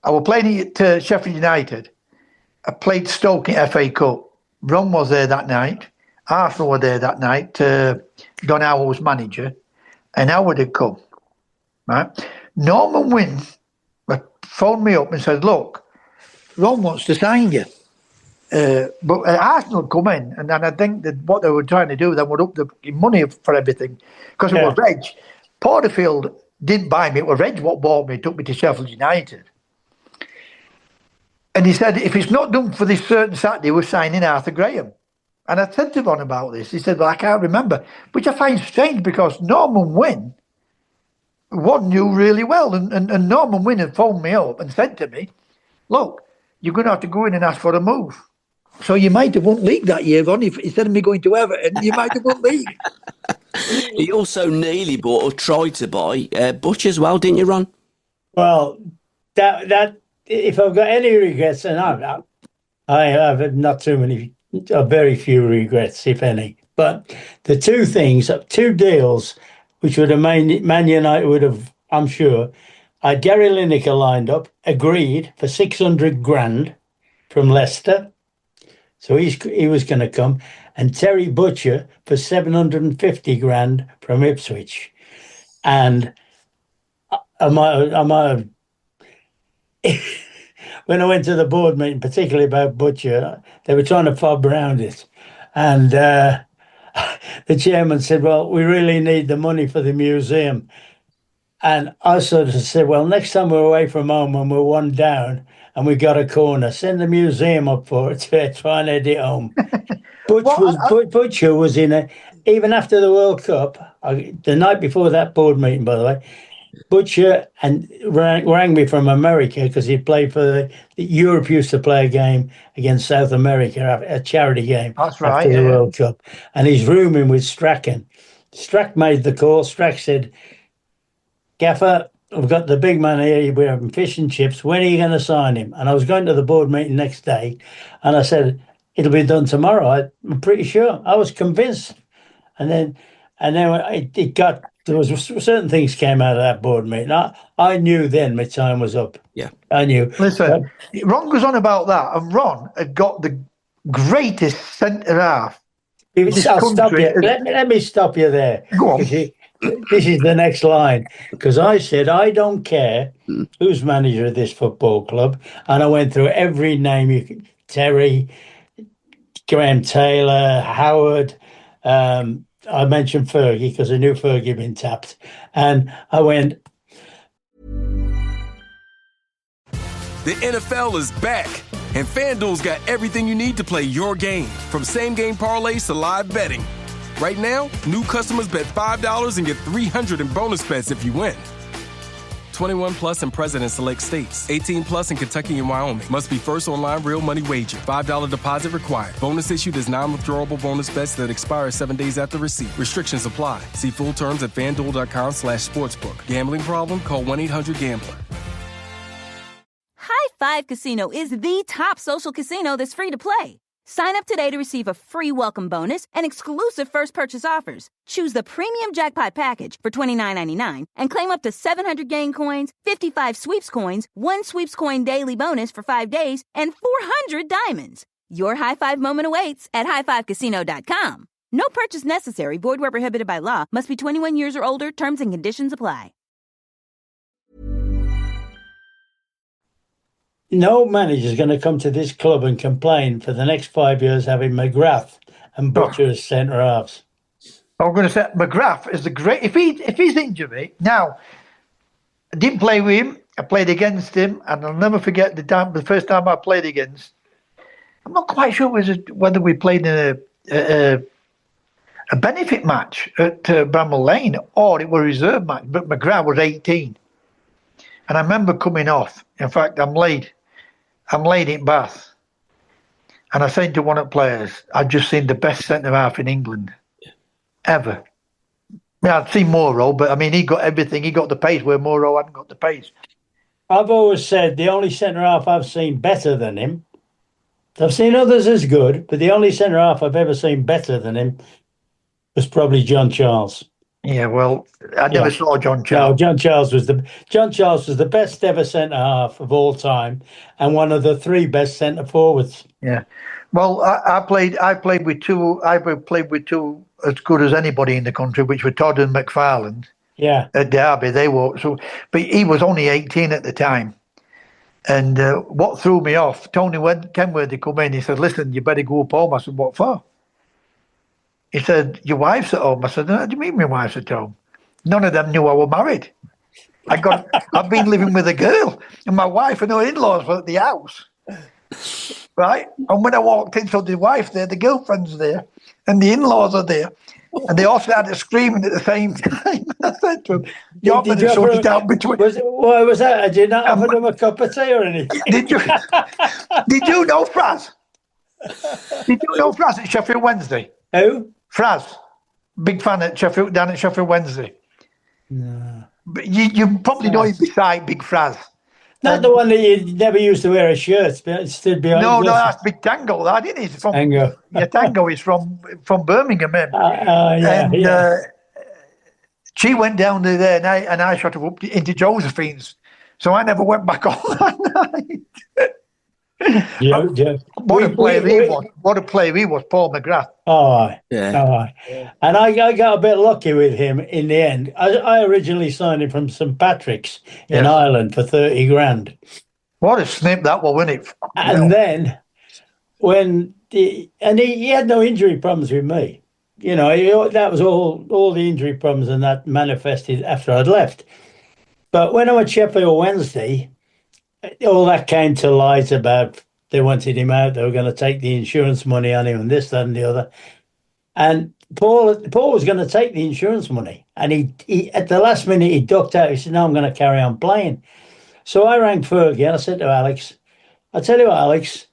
I was playing at Sheffield United. I played Stoke in FA Cup. Ron was there that night. Arsenal were there that night. Don Howard was manager. And Howard had come. Right? Norman Wynn phoned me up and said, look, Ron wants to sign you. But Arsenal had come in, and I think that what they were trying to do, they would up the money for everything. Because it was Reg. Porterfield didn't buy me. It was Reg what bought me, took me to Sheffield United. And he said, if it's not done for this certain Saturday, we're signing Arthur Graham. And I said to Ron about this. He said, well, I can't remember. Which I find strange because Norman Wynn knew really well. And Norman Wynn had phoned me up and said to me, look, you're going to have to go in and ask for a move. So you might have won league that year, Ron. Instead of me going to Everton, you might have won league. He also nearly bought or tried to buy Butch as well, didn't you, Ron? Well, that if I've got any regrets, and I have not too many, very few regrets, if any. But the two deals, which would have Man United would have, I'm sure, I had Gary Lineker lined up, agreed for 600 grand from Leicester. So he was going to come. And Terry Butcher for 750 grand from Ipswich. And I might have when I went to the board meeting, particularly about Butcher, they were trying to fob around it. And the chairman said, well, we really need the money for the museum. And I sort of said, well, next time we're away from home and we're one down and we got a corner, send the museum up for it to try and head it home. Butcher was in it, even after the World Cup, the night before that board meeting, by the way, Butcher and rang me from America because he'd played for the Europe used to play a game against South America, a charity game. That's right, after the World Cup. And he's rooming with Strachan. Strack made the call. Strack said, Gaffer, we've got the big man here, we're having fish and chips. When are you going to sign him? And I was going to the board meeting next day and I said, it'll be done tomorrow. I'm pretty sure. I was convinced. And then it got, there was certain things came out of that board meeting. I knew then my time was up. Yeah. I knew. Listen, Ron goes on about that, and Ron had got the greatest centre half. I'll stop you. Let me stop you there. Go on. This is the next line. Because I said, I don't care who's manager of this football club. And I went through every name you could. Terry, Graham Taylor, Howard. I mentioned Fergie because I knew Fergie had been tapped. And I went. The NFL is back, and FanDuel's got everything you need to play your game, from same-game parlays to live betting. Right now, new customers bet $5 and get $300 in bonus bets if you win. 21 plus in present and select states. 18 plus in Kentucky and Wyoming. Must be first online real money wager. $5 deposit required. Bonus issued as non-withdrawable bonus bets that expire 7 days after receipt. Restrictions apply. See full terms at FanDuel.com/sportsbook. Gambling problem? Call 1-800-GAMBLER. High Five Casino is the top social casino that's free to play. Sign up today to receive a free welcome bonus and exclusive first purchase offers. Choose the premium jackpot package for $29.99 and claim up to 700 game coins, 55 sweeps coins, 1 sweeps coin daily bonus for 5 days, and 400 diamonds. Your high five moment awaits at highfivecasino.com. No purchase necessary. Void where prohibited by law. Must be 21 years or older. Terms and conditions apply. No manager's going to come to this club and complain for the next 5 years having McGrath and Butcher as centre halves. I'm going to say McGrath is the great. If he's injured, now I didn't play with him. I played against him, and I'll never forget the first time I played against. I'm not quite sure whether we played in a benefit match at Bramall Lane or it was a reserve match. But McGrath was 18, and I remember coming off. In fact, I'm late in Bath, and I said to one of the players, "I've just seen the best centre half in England ever." Yeah, I'd seen Morrow, but I mean, he got everything. He got the pace where Morrow hadn't got the pace. I've always said the only centre half I've seen better than him. I've seen others as good, but the only centre half I've ever seen better than him was probably John Charles. Yeah, well, I never saw John Charles. No, John Charles was the best ever centre half of all time, and one of the 3 best centre forwards. Yeah, well, I played with two as good as anybody in the country, which were Todd and McFarland. Yeah, at Derby, they were so, but he was only 18 at the time. And what threw me off, Tony Kenworthy come in. He said, "Listen, you better go up home." I said, "What for?" He said, "Your wife's at home." I said, "What do you mean my wife's at home?" None of them knew I was married. I've been living with a girl, and my wife and her in-laws were at the house. Right? And when I walked in, so the wife there, the girlfriend's there, and the in-laws are there. And they all started screaming at the same time. I said to him, "You're going to sort it out between." Why was that? Did you not offer them a cup of tea or anything? Did you know Fraz? Did you know Fraz at Sheffield Wednesday? Who? Fraz, big fan at Sheffield, down at Sheffield Wednesday. No. But you probably know him beside Big Fraz. Not the one that you never used to wear a shirt, but it stood behind. No, that's Big Tango. That isn't. He's from Tango. Yeah, Tango is from Birmingham. She went down there, and I shot her up into Josephine's. So I never went back on that night. Yeah. What a player he was, Paul McGrath. Oh, yeah. And I got a bit lucky with him in the end. I originally signed him from St Patrick's in Ireland for 30 grand. What a snip that was, wasn't it? And then when he had no injury problems with me. You know, that was all the injury problems, and that manifested after I'd left. But when I went Sheffield Wednesday, all that came to light about they wanted him out, they were going to take the insurance money on him and this, that and the other. And Paul was going to take the insurance money. And he at the last minute, he ducked out. He said, "No, I'm going to carry on playing." So I rang Fergie and I said to Alex, "I tell you what, Alex,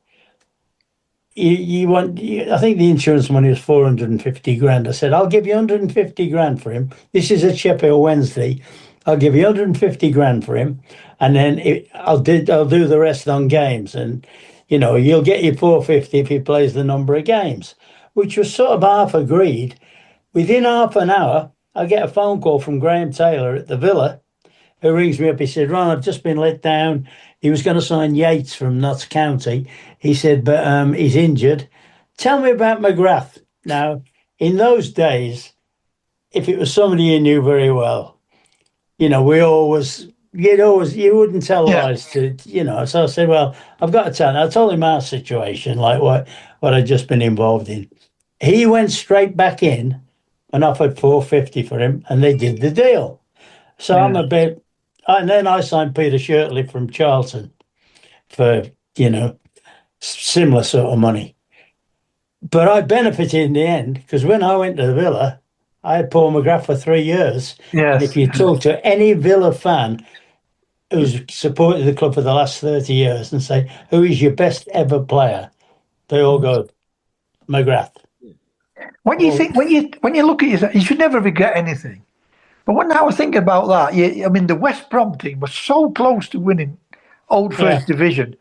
I think the insurance money was 450 grand. I said, I'll give you 150 grand for him. This is at Sheffield Wednesday. I'll give you 150 grand for him, and then I'll do the rest on games. And, you know, you'll get your 450 if he plays the number of games," which was sort of half agreed. Within half an hour, I get a phone call from Graham Taylor at the Villa, who rings me up. He said, "Ron, I've just been let down." He was going to sign Yates from Notts County. He said, "But he's injured. Tell me about McGrath." Now, in those days, if it was somebody you knew very well, you know, you wouldn't tell lies to, you know. So I said, "Well, I've got to tell him." I told him our situation, like what I'd just been involved in. He went straight back in and offered 450 for him, and they did the deal. So I'm a bit, and then I signed Peter Shirtley from Charlton for, similar sort of money. But I benefited in the end because when I went to the Villa, I had Paul McGrath for 3 years. Yes. And if you talk to any Villa fan who's supported the club for the last 30 years and say, who is your best ever player? They all go, McGrath. When you think, when you look at yourself, you should never regret anything. But when I was thinking about that, the West Brom team was so close to winning Old First Division.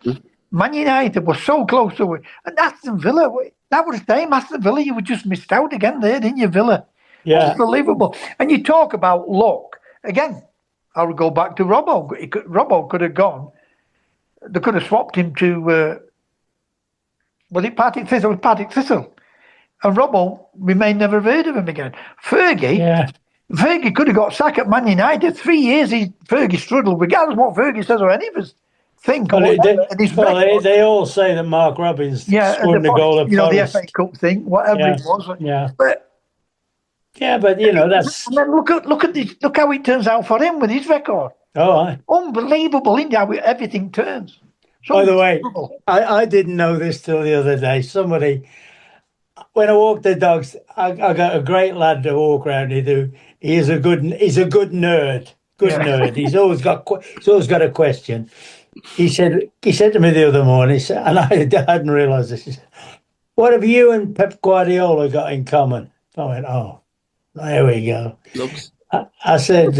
Man United was so close to win. And Aston Villa, that was the time. Aston Villa, you were just missed out again there, didn't you, Villa? Yeah. Unbelievable. And you talk about luck. Again, I would go back to Robbo. Robbo could have gone. They could have swapped him to, was it Partick Thistle? It was Partick Thistle. And Robbo, we may never have heard of him again. Fergie could have got sacked at Man United. 3 years Fergie struggled, regardless of what Fergie says or any of us think. They all say that Mark Robbins scored the goal at Forest. The FA Cup thing, whatever it was. Yeah. But that's. And then look how it turns out for him with his record. Oh, unbelievable, isn't it, how everything turns. By the way, I didn't know this till the other day. Somebody, when I walk the dogs, I got a great lad to walk around. He's a good nerd. Nerd. He's always got a question. He said to me the other morning, and I hadn't realised this. He said, "What have you and Pep Guardiola got in common?" I went, "Oh, there we go." I said,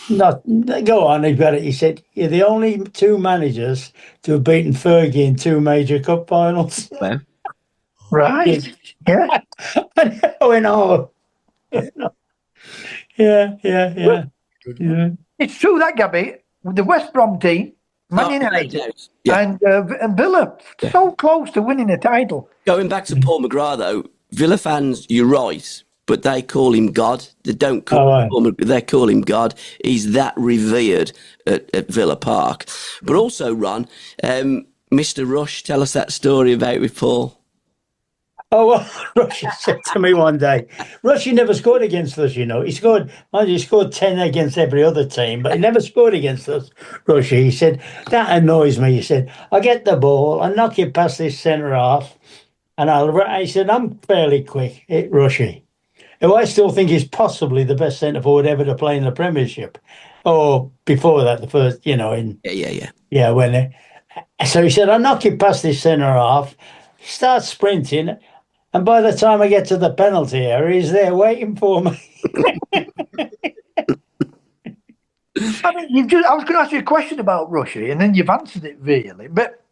go on, he's got it. He said, "You're the only two managers to have beaten Fergie in two major cup finals." Right. Yeah. I went, "Oh." Yeah. It's true that, Gabby, with the West Brom team, Man United, and Villa, so close to winning a title. Going back to Paul McGrath, though, Villa fans, you're right, but they call him God. They don't call him Paul McGrath, they call him God. He's that revered at Villa Park. But also, Ron, Mr. Rush, tell us that story about with Paul. Oh, well, Rushy said to me one day, Rushy never scored against us, He scored 10 against every other team, but he never scored against us, Rushy. He said, that annoys me. He said, I get the ball, I knock it past this centre half, and he said, I'm fairly quick, Rushy, who I still think is possibly the best centre forward ever to play in the Premiership. Or before that, the first, Yeah, so he said, I knock it past this centre half, start sprinting, and by the time I get to the penalty area, he's there waiting for me. I was going to ask you a question about Rushy, and then you've answered it really. But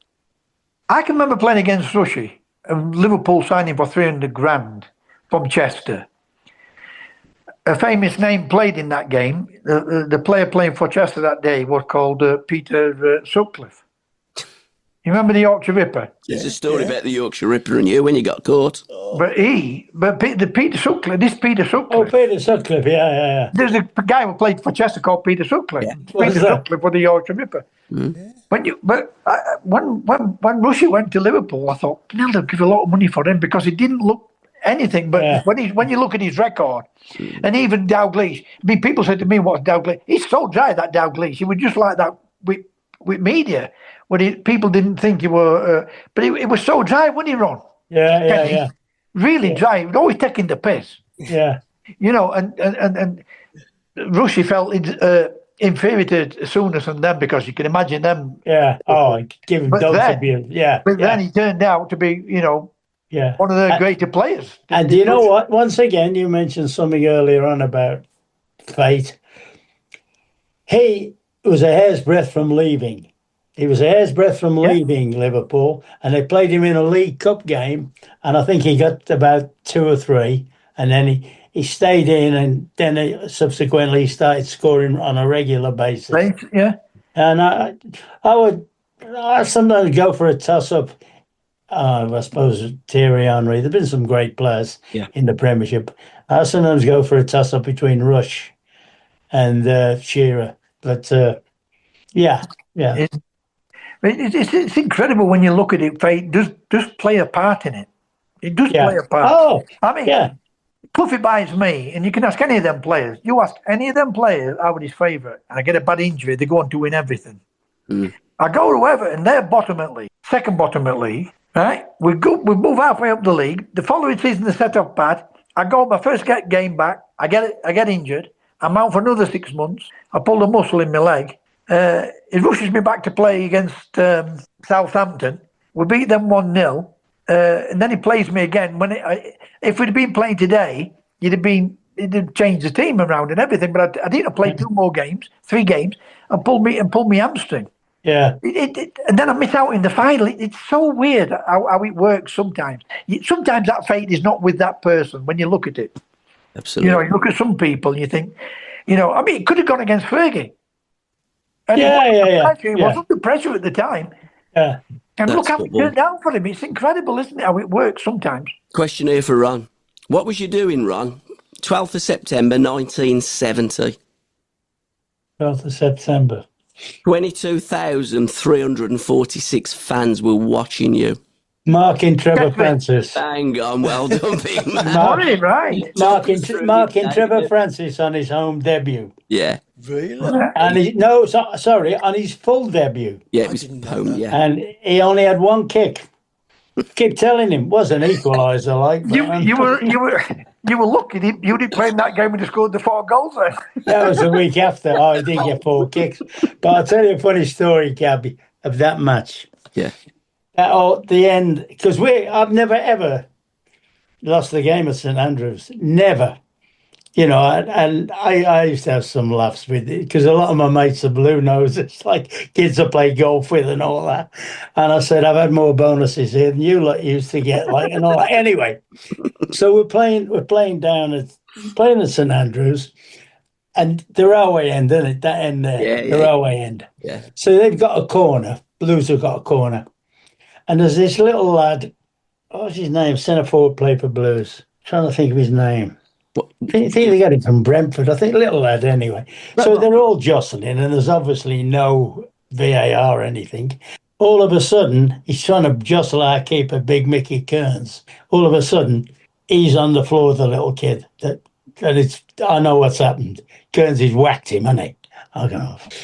I can remember playing against Rushy, and Liverpool signing for 300 grand from Chester. A famous name played in that game. The player playing for Chester that day was called Peter Sutcliffe. You remember the Yorkshire Ripper? There's a story about the Yorkshire Ripper and you when you got caught. But Peter Sutcliffe. Oh, Peter Sutcliffe, yeah. There's a guy who played for Chester called Peter Sutcliffe. Yeah. Peter Sutcliffe was the Yorkshire Ripper. When Rushy went to Liverpool, I thought, they'll give a lot of money for him because he didn't look anything. But when you look at his record, and even Dalglish, people said to me, "What's Dalglish?" He's so dry, that Dalglish. He was just like that with media. People didn't think he were, but it was so dry, wasn't he, Ron? Yeah. Really dry. He was always taking the piss. Yeah. And Rushy felt inferior to Souness and them because you can imagine them. Yeah. Give him dose abuse. Yeah. But then he turned out to be, one of the greater players. And do you know what? Once again, you mentioned something earlier on about fate. He was a hair's breadth from leaving. Liverpool, and they played him in a League Cup game, and I think he got about 2 or 3, and then he stayed in, and then subsequently he started scoring on a regular basis. Right, yeah. And I sometimes go for a toss-up. I suppose Terry Henry. There've been some great players in the Premiership. I sometimes go for a toss-up between Rush and Shearer, but yeah. It's incredible when you look at it. Fate does play a part in it. It does play a part. Oh, Cluffy buys me, and you can ask any of them players. You ask any of them players, I was his favourite, and I get a bad injury, they go on to win everything. I go to Everton, they're bottom at league, second bottom at league, right? We move halfway up the league. The following season, they set off bad. I go my first game back. I get injured. I'm out for another 6 months. I pulled a muscle in my leg. It rushes me back to play against Southampton. We beat them 1-0. And then he plays me again. If we'd have been playing today, it'd have changed the team around and everything. But I didn't play 3 games, and pulled me hamstring. Yeah. And then I miss out in the final. It's so weird how it works sometimes. Sometimes that fate is not with that person when you look at it. Absolutely. You look at some people and you think, it could have gone against Fergie. And He was under pressure at the time. Yeah. And That's look how football. it turned out for him. It's incredible, isn't it, how it works sometimes. Question here for Ron. What was you doing, Ron? 12th of September 1970. 12th of September. 22,346 fans were watching you. Marking Trevor Francis. Bang on, well done, big man. Right. Marking Trevor Francis on his home debut. Yeah. Really? And on his full debut. Yeah, it was home, yeah. And he only had one kick. Keep telling him, was an equaliser, like. You were lucky. You didn't play in that game when he scored the 4 goals then. That was the week after. Oh, he did get 4 kicks. But I'll tell you a funny story, Gabby, of that match. Yeah. At the end, because I've never ever lost the game at St Andrews. Never. And I used to have some laughs with it because a lot of my mates are blue noses, like kids I play golf with and all that. And I said, I've had more bonuses here than you lot used to get, like, and all that. Anyway, so we're playing at St Andrews, and the railway end, isn't it? That end there, Yeah, the railway end. Yeah. So they've got a corner. Blues have got a corner. And there's this little lad, what's his name? Centre forward play for Blues. Trying to think of his name. I think they got him from Brentford. I think little lad anyway. So they're all jostling, and there's obviously no VAR or anything. All of a sudden, he's trying to jostle our keeper, Big Mickey Kearns. All of a sudden, he's on the floor with the little kid. I know what's happened. Kearns has whacked him, hasn't he?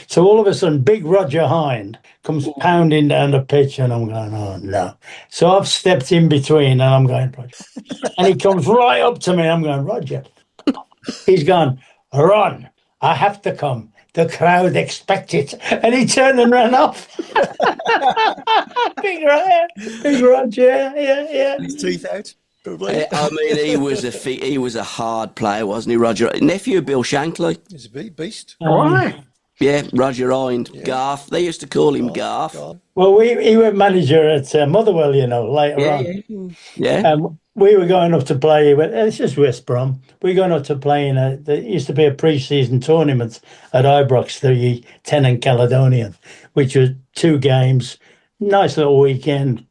So all of a sudden, big Roger Hind comes pounding down the pitch, and I'm going, oh, no. So I've stepped in between, and I'm going, Roger. And he comes right up to me, and I'm going, Roger. He's gone, Ron, I have to come. The crowd expect it. And he turned and ran off. Big Roger, yeah. His teeth out. Probably. I mean, he was a hard player, wasn't he, Roger? Nephew of Bill Shankly. He's a beast. Yeah, Roger Hind. Yeah. Garth. They used to call him Garth. Well, he was manager at Motherwell, later on. Yeah. We were going up to play, it's just West Brom. We were going up to play there used to be a pre-season tournament at Ibrox, the Tenant Caledonian, which was 2 games, nice little weekend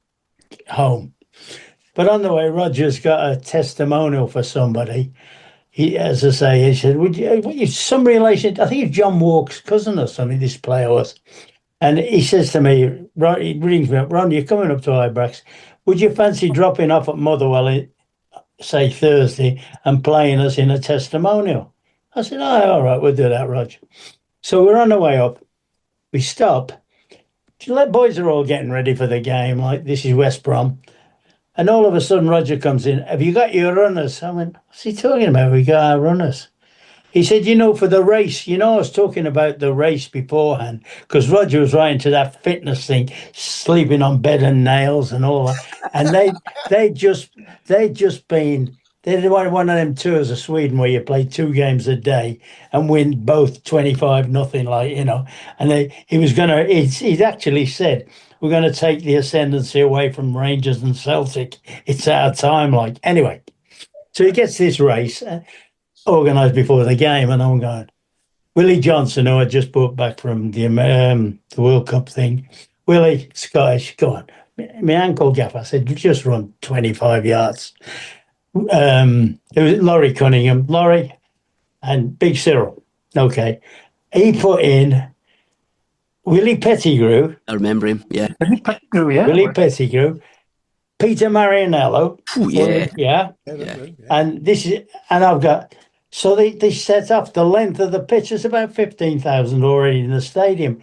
home. But on the way, Roger's got a testimonial for somebody. He said, would you some relation? I think it's John Walker's cousin or something, this player was. And he says to me, Ron, he rings me up, Ron, you're coming up to Ibrox. Would you fancy dropping off at Motherwell, say Thursday, and playing us in a testimonial? I said, all right, we'll do that, Roger. So we're on the way up. We stop. The boys are all getting ready for the game, like this is West Brom. And all of a sudden, Roger comes in. Have you got your runners? I went, what's he talking about? We got our runners. He said, for the race, I was talking about the race beforehand because Roger was right into that fitness thing, sleeping on bed and nails and all that. And they were one of them tours of Sweden where you play 2 games a day and win both 25-0, And he'd actually said, we're going to take the ascendancy away from Rangers and Celtic. It's our time, Anyway, so he gets this race organised before the game, and I'm going, Willie Johnson, who I just brought back from the World Cup thing. Willie, Scottish, go on. My ankle gap, I said, just run 25 yards. It was Laurie Cunningham, Laurie, and Big Cyril. Okay. He put in Willie Pettigrew. I remember him, yeah. Willie Pettigrew, yeah. Willie Pettigrew. Peter Marianello. Ooh, yeah. And I've got, so they set off the length of the pitch. It's about 15,000 already in the stadium.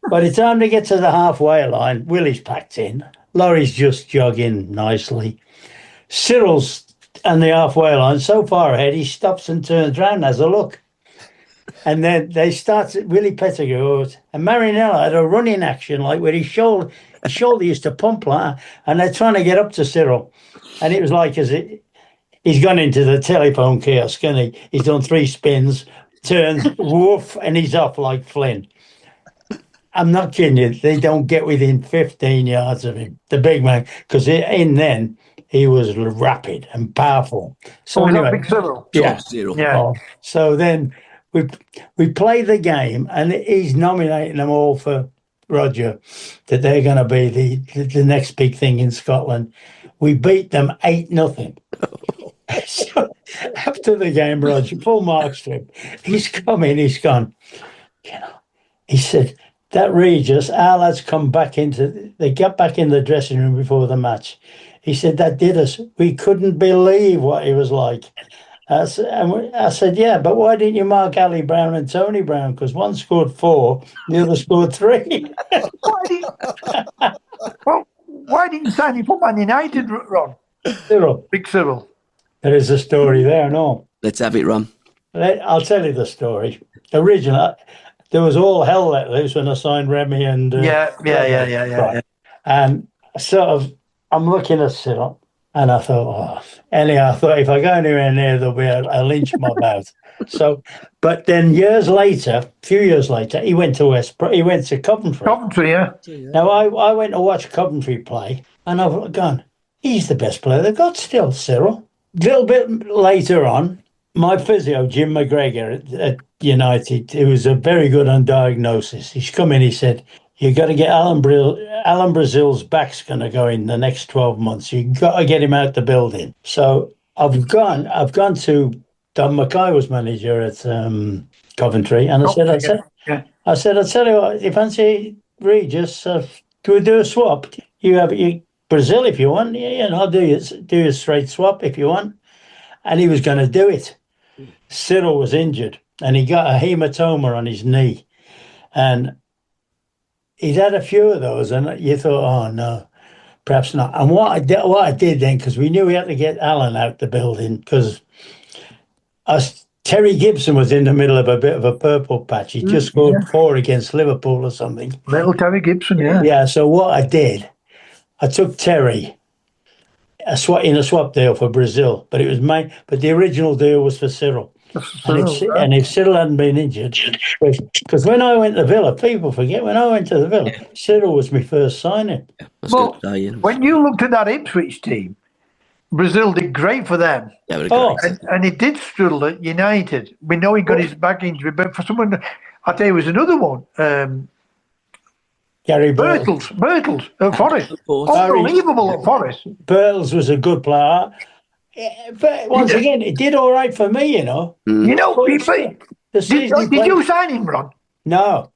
By the time they get to the halfway line, Willie's packed in. Laurie's just jogging nicely. Cyril's on the halfway line, so far ahead, he stops and turns round and has a look. And then they start, Willie Pettigrew and Marinella had a running action, like where his shoulder used to pump like that, and they're trying to get up to Cyril. And it was like he's gone into the telephone kiosk and he's done 3 spins, turns, woof, and he's off like Flynn. I'm not kidding you. They don't get within 15 yards of him, the big man, because then he was rapid and powerful. So anyway, Big Cyril. yeah. Yeah. Oh, so then we play the game, and he's nominating them all for Roger, that they're going to be the next big thing in Scotland. We beat them 8-0. So after the game, Roger, full mark strip, he's come in, he's gone, he said, that Regis, our lads they got back in the dressing room before the match. He said, that did us. We couldn't believe what he was like. I said, yeah, but why didn't you mark Ali Browne and Tony Browne? Because one scored 4, the other scored 3. Why didn't you sign him for Man United, Ron? Cyril. Big Cyril. There is a story there, no? Let's have it, Ron. I'll tell you the story. Originally, there was all hell let loose when I signed Remy and... Yeah. And sort of, I'm looking at Cyril, and I thought, if I go anywhere near, there'll be a lynch mob out. So, but then a few years later, he went to Coventry. Coventry, yeah. Now, I went to watch Coventry play, and I've gone, he's the best player they've got still, Cyril. A little bit later on, my physio, Jim McGregor at United, who was a very good on diagnosis, he's come in, he said, you got to get Alan Brazil's back's going to go in the next 12 months. You got to get him out the building. So I've gone to Don Mackay was manager at Coventry, and I said, I'll tell you what, you fancy Regis? Can we do a swap? You have Brazil if you want. I'll do a straight swap if you want. And he was going to do it. Cyril was injured, and he got a hematoma on his knee, and he'd had a few of those, and you thought, oh no, perhaps not. And what I did then, because we knew we had to get Alan out the building, because Terry Gibson was in the middle of a bit of a purple patch. He just scored 4 against Liverpool or something. Little Terry Gibson, yeah. Yeah, so what I did, I took Terry in a swap deal for Brazil, but the original deal was for Cyril. And if Cyril hadn't been injured, because when I went to Villa, people forget, when I went to the Villa, Cyril was my first signing. When you looked at that Ipswich team, Brazil did great for them. And he did struggle at United. We know he got his back injury, but for someone, I'll tell you, was another one. Gary Birtles at Forest. Unbelievable at Forest. Birtles was a good player. But once again, it did all right for me, You know, did you sign him, Ron? No,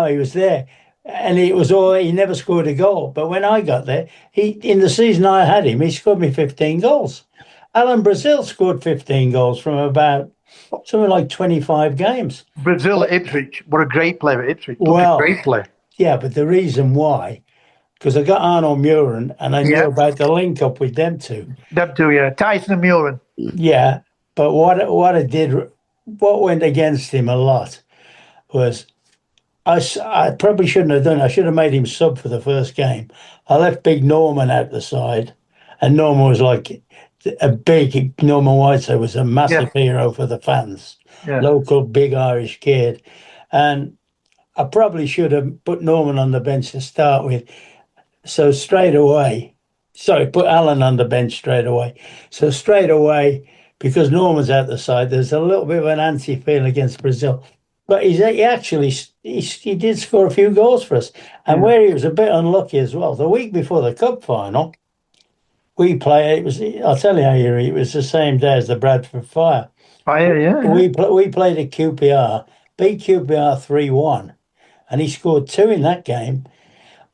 he was there. And he never scored a goal. But when I got there, in the season I had him, he scored me 15 goals. Alan Brazil scored 15 goals from about something like 25 games. Brazil at Ipswich, what a great player at Ipswich. Great player. Yeah, but the reason why, because I got Arnold Muren and I knew about the link up with them two. Them two, yeah. Tyson and Muren. Yeah, but what went against him a lot was I probably shouldn't have done it. I should have made him sub for the first game. I left Big Norman out the side, and Norman was like Norman Whiteside was a massive hero for the fans. Yeah. Local big Irish kid. And I probably should have put Norman on the bench to start with. So put Alan on the bench straight away. So straight away, because Norman's out the side, there's a little bit of an anti-feel against Brazil. But he did score a few goals for us. And where he was a bit unlucky as well, the week before the cup final, I'll tell you how it was the same day as the Bradford Fire. We played at QPR, beat QPR 3-1, and he scored 2 in that game,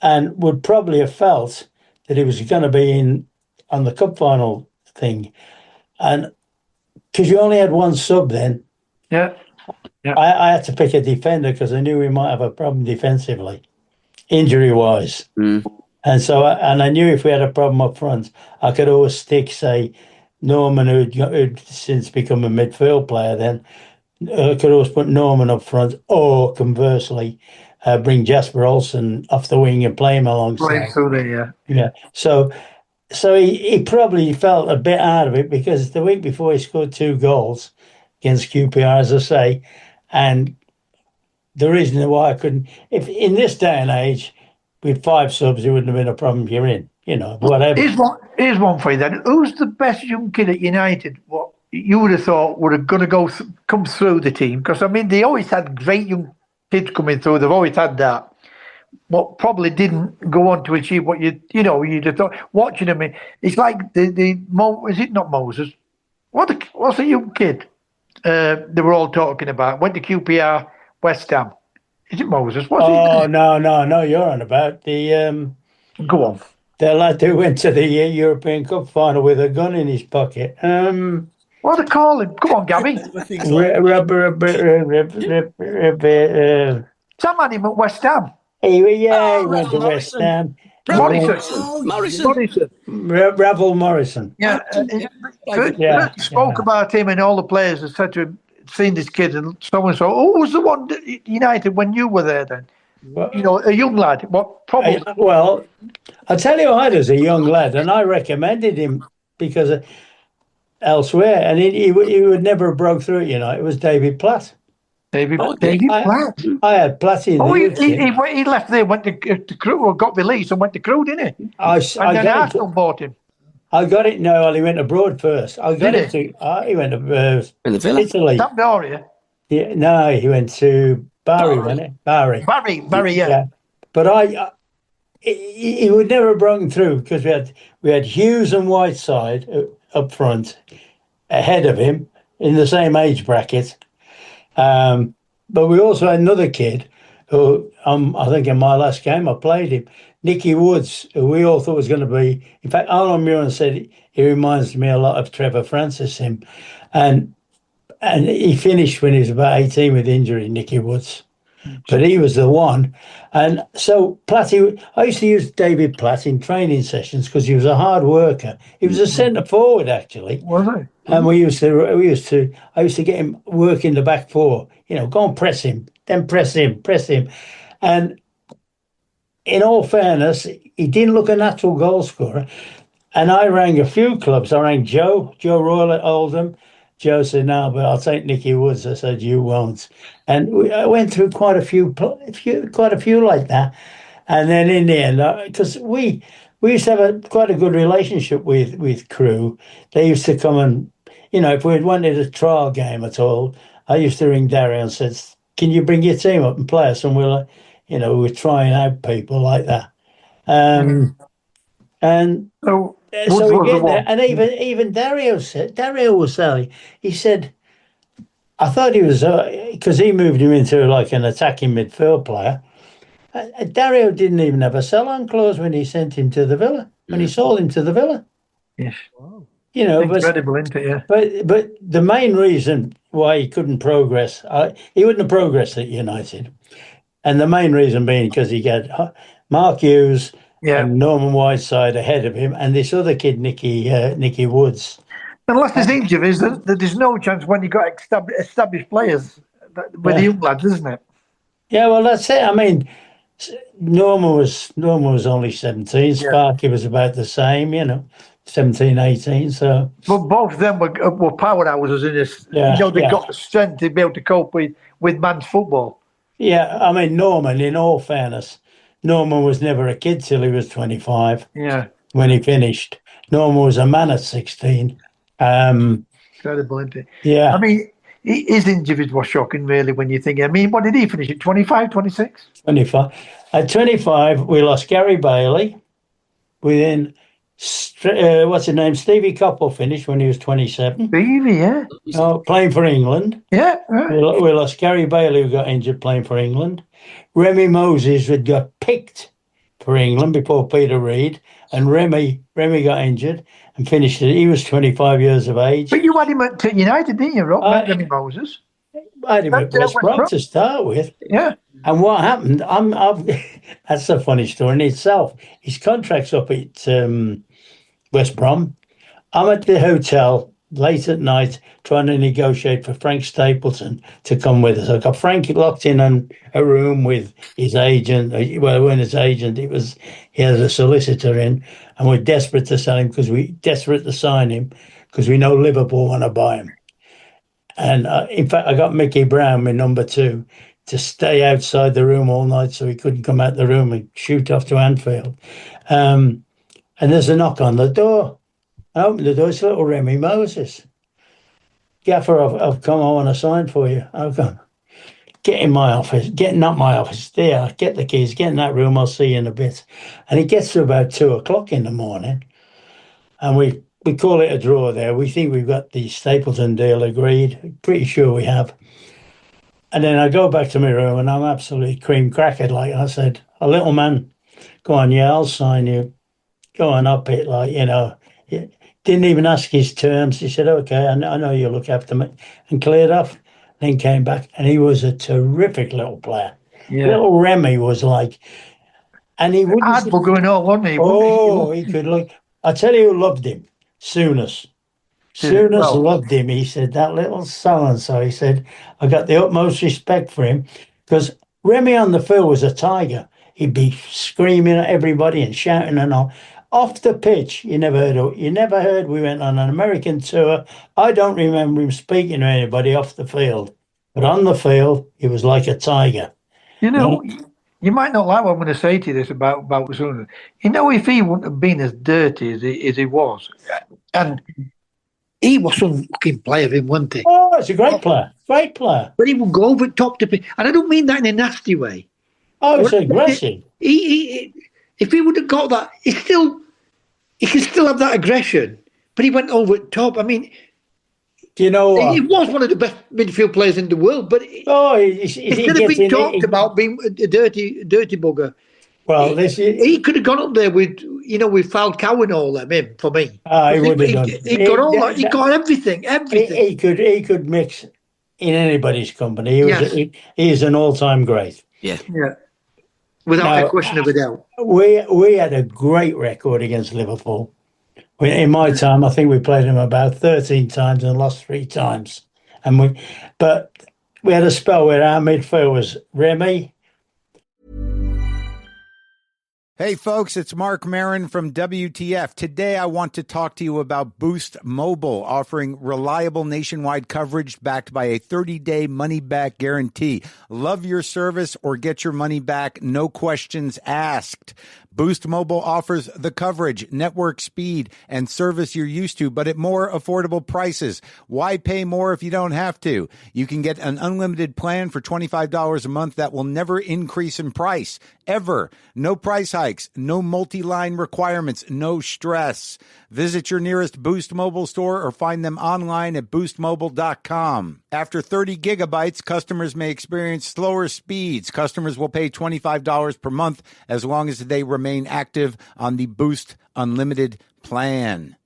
and would probably have felt that he was going to be on the cup final thing. And because you only had one sub then, I had to pick a defender because I knew we might have a problem defensively. injury-wise. And so, I knew if we had a problem up front, I could always stick, say, Norman, who'd since become a midfield player then, I could always put Norman up front, or conversely, bring Jasper Olsen off the wing and play him alongside. Playing through there, Yeah. So he probably felt a bit out of it, because the week before he scored 2 goals against QPR, as I say, and the reason why I couldn't, if in this day and age, with 5 subs, it wouldn't have been a problem. You're in, whatever. Here's one for you then. Who's the best young kid at United? What you would have thought would have going to come through the team? Because I mean, they always had great young kids coming through. They've always had that. What probably didn't go on to achieve what you'd have thought. Watching them, it's like is it not Moses? What's the young kid they were all talking about? Went to QPR, West Ham. Is it Moses? What's his name? No, you're on about the Go on. The lad who went to the European Cup final with a gun in his pocket. What do they call him? Come on, Gabby. Someone him at West Ham. He went to West Ham. Morrison. Ravel Morrison. Yeah. Spoke about him, and all the players have said to him, seen this kid, and someone said, "Who was the one at United when you were there then?" Well, a young lad. What probably? Well, I tell you what, as a young lad, and I recommended him because elsewhere, and he would never have broke through at United. It was David Platt. David Platt. I had Platt in. He left there, went to Crewe, or got released and went to Crewe, didn't he? Then Arsenal bought him. I got it. No, well, he went abroad first. I got it. He went to Italy. Sampdoria. Yeah, no, he went to Barry, wasn't it? Barry, yeah. But he would never have broken through, because we had Hughes and Whiteside up front, ahead of him in the same age bracket. But we also had another kid who, I think in my last game I played him, Nicky Woods, who we all thought was going to be. In fact, Alan Muren said he reminds me a lot of Trevor Francis, him, and he finished when he was about 18 with injury, Nicky Woods. But he was the one. And so Platty, I used to use David Platt in training sessions because he was a hard worker. He was a centre forward, actually. Was he? And I used to get him working the back four, go and press him, then press him. And in all fairness, he didn't look a natural goal scorer. And I rang a few clubs. I rang Joe Royal at Oldham. Joe said, "No, but I'll take Nicky Woods." I said, "You won't." And I went through quite a few like that. And then in the end, because we used to have quite a good relationship with Crewe. They used to come and, if we wanted a trial game at all, I used to ring Dario and said, "Can you bring your team up and play us?" And we're trying out people like that. And so we get there, and even Dario was saying, he said, I thought he was, because he moved him into like an attacking midfield player. Dario didn't even have a sell-on clause when he sent him to the Villa, when he sold him to the Villa. Yes. Wow. Incredible, isn't it? Yeah. But the main reason why he couldn't progress, he wouldn't have progressed at United. And the main reason being because he had Mark Hughes, and Norman Whiteside ahead of him, and this other kid, Nicky Woods. Unless there's injuries, there's no chance when you've got established players with the young lads, isn't it? Yeah, well, that's it. I mean, Norman was only 17. Sparky was about the same, 17, 18. So, but both of them were powerhouses in this. They got the strength to be able to cope with man's football. Yeah, I mean, Norman, in all fairness, Norman was never a kid till he was 25. Yeah. When he finished. Norman was a man at 16. Incredible, isn't it? Yeah. I mean, his injuries were shocking, really, when you think. I mean, what did he finish at, 25, 26? 25. At 25, we lost Gary Bailey. Within, what's his name? Stevie Coppell finished when he was 27. Stevie, yeah. Playing for England. Yeah. We lost Gary Bailey, who got injured playing for England. Remy Moses had got picked for England before Peter Reid, and Remy got injured and finished it. He was 25 years of age. But you had him at United, didn't you, Rob? Remy Moses. I had him at West Brom to start with. Yeah. And what happened? That's a funny story in itself. His contract's up at West Brom. I'm at the hotel late at night trying to negotiate for Frank Stapleton to come with us. I got Frank locked in a room with his agent. Well, when his agent, he has a solicitor in, and we're desperate to sell him desperate to sign him because we know Liverpool want to buy him. And in fact, I got Mickey Browne, my number 2, to stay outside the room all night so he couldn't come out the room and shoot off to Anfield. And there's a knock on the door. I open the door, it's little Remy Moses. Gaffer, I've come, I want to sign for you. I've gone, get in my office, not my office, there, get the keys, get in that room, I'll see you in a bit. And it gets to about 2:00 in the morning, and we call it a draw there. We think we've got the Stapleton deal agreed, pretty sure we have. And then I go back to my room, and I'm absolutely cream crackered, like I said, a little man, go on, yeah, I'll sign you. Go on up it, like, didn't even ask his terms. He said, okay, I know you look after me, and cleared off. Then came back, and he was a terrific little player. Yeah. Little Remy was like, and he wouldn't. Hard for going on, wasn't he? Oh, he could look. I tell you who loved him, Souness. Souness loved him. He said, that little so-and-so, he said, I got the utmost respect for him because Remy on the field was a tiger. He'd be screaming at everybody and shouting and all. Off the pitch, you never heard we went on an American tour. I don't remember him speaking to anybody off the field. But on the field, he was like a tiger. You might not like what I'm going to say to you this about Souness. If he wouldn't have been as dirty as he was, and he was some fucking player, him, wasn't he? Oh, it's a great player. Great player. But he would go over top to pitch. And I don't mean that in a nasty way. Oh, it's aggressive. If he would have got that, he can still have that aggression. But he went over the top. I mean, you know what? He was one of the best midfield players in the world. But instead of being talked about being a dirty bugger, well, he could have gone up there with Falcao and all them. Him for me. He would have done. He got all that. He got everything. He could mix in anybody's company. He is an all-time great. Yeah. Without a question of a doubt. We had a great record against Liverpool. In my time, I think we played them about 13 times and lost 3 times. But we had a spell where our midfield was Remy. Hey folks, it's Mark Marin from WTF. Today I want to talk to you about Boost Mobile, offering reliable nationwide coverage backed by a 30-day money-back guarantee. Love your service or get your money back, no questions asked. Boost Mobile offers the coverage, network speed, and service you're used to, but at more affordable prices. Why pay more if you don't have to? You can get an unlimited plan for $25 a month that will never increase in price, ever. No price hikes, no multi-line requirements, no stress. Visit your nearest Boost Mobile store or find them online at boostmobile.com. After 30 gigabytes, customers may experience slower speeds. Customers will pay $25 per month as long as they remain active on the Boost Unlimited plan.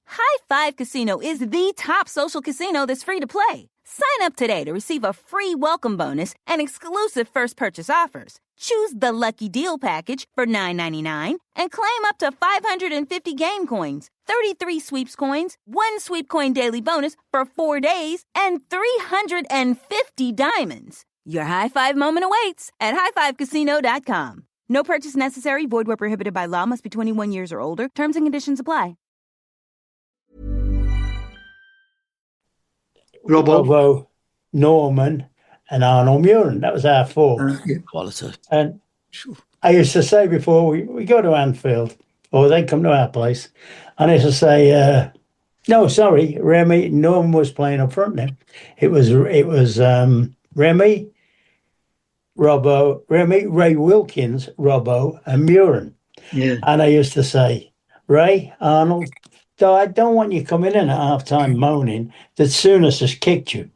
High Five Casino is the top social casino that's free to play. Sign up today to receive a free welcome bonus and exclusive first purchase offers. Choose the Lucky Deal package for $9.99 and claim up to 550 game coins, 33 sweeps coins, 1 sweep coin daily bonus for 4 days, and 350 diamonds. Your high five moment awaits at highfivecasino.com. No purchase necessary. Void where prohibited by law. Must be 21 years or older. Terms and conditions apply. Robbo, Norman, and Arnold Muren. That was our 4. Quality. And I used to say before we go to Anfield, or they come to our place, and I used to say, no, sorry, Remy. Norman was playing up front then. It was Remy, Robbo, Ray Wilkins, Robbo, and Muren. Yeah. And I used to say, Ray, Arnold, I don't want you coming in at half-time moaning that Souness has kicked you.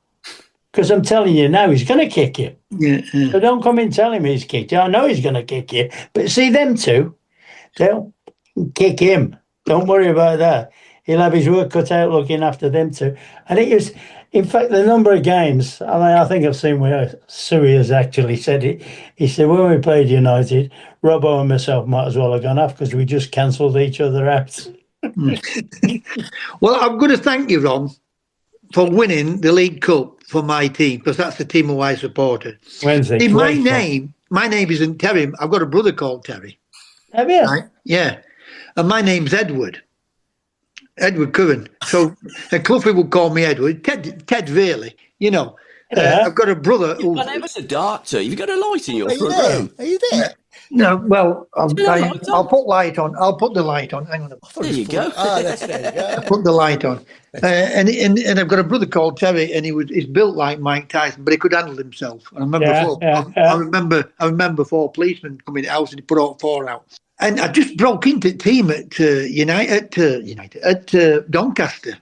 Because I'm telling you now, he's going to kick you. Yeah. So don't come in telling me he's kicked you. I know he's going to kick you. But see, them two, they'll kick him. Don't worry about that. He'll have his work cut out looking after them two. And In fact, the number of games, I mean, I think I've seen where Suey has actually said it. He said, when we played United, Robbo and myself might as well have gone off because we just cancelled each other out. Well, I'm going to thank you, Ron, for winning the League Cup for my team, because that's the team who I supported. Wednesday. See, my name isn't Terry. I've got a brother called Terry. Have you? Right? Yeah. And my name's Edward Curran. So Cluffy would call me Edward. Ted really, you know. Yeah. I've got a brother who... My name was a doctor. You've got a light in your Are you front there? room. Are you there? No, well, I'll light on? put light on. I'll put the light on. Hang on. There you go. There you go. Put the light on. And I've got a brother called Terry, and he's built like Mike Tyson, but he could handle himself. And I remember four policemen coming to the house, and he put all four out. And I just broke into the team at Doncaster.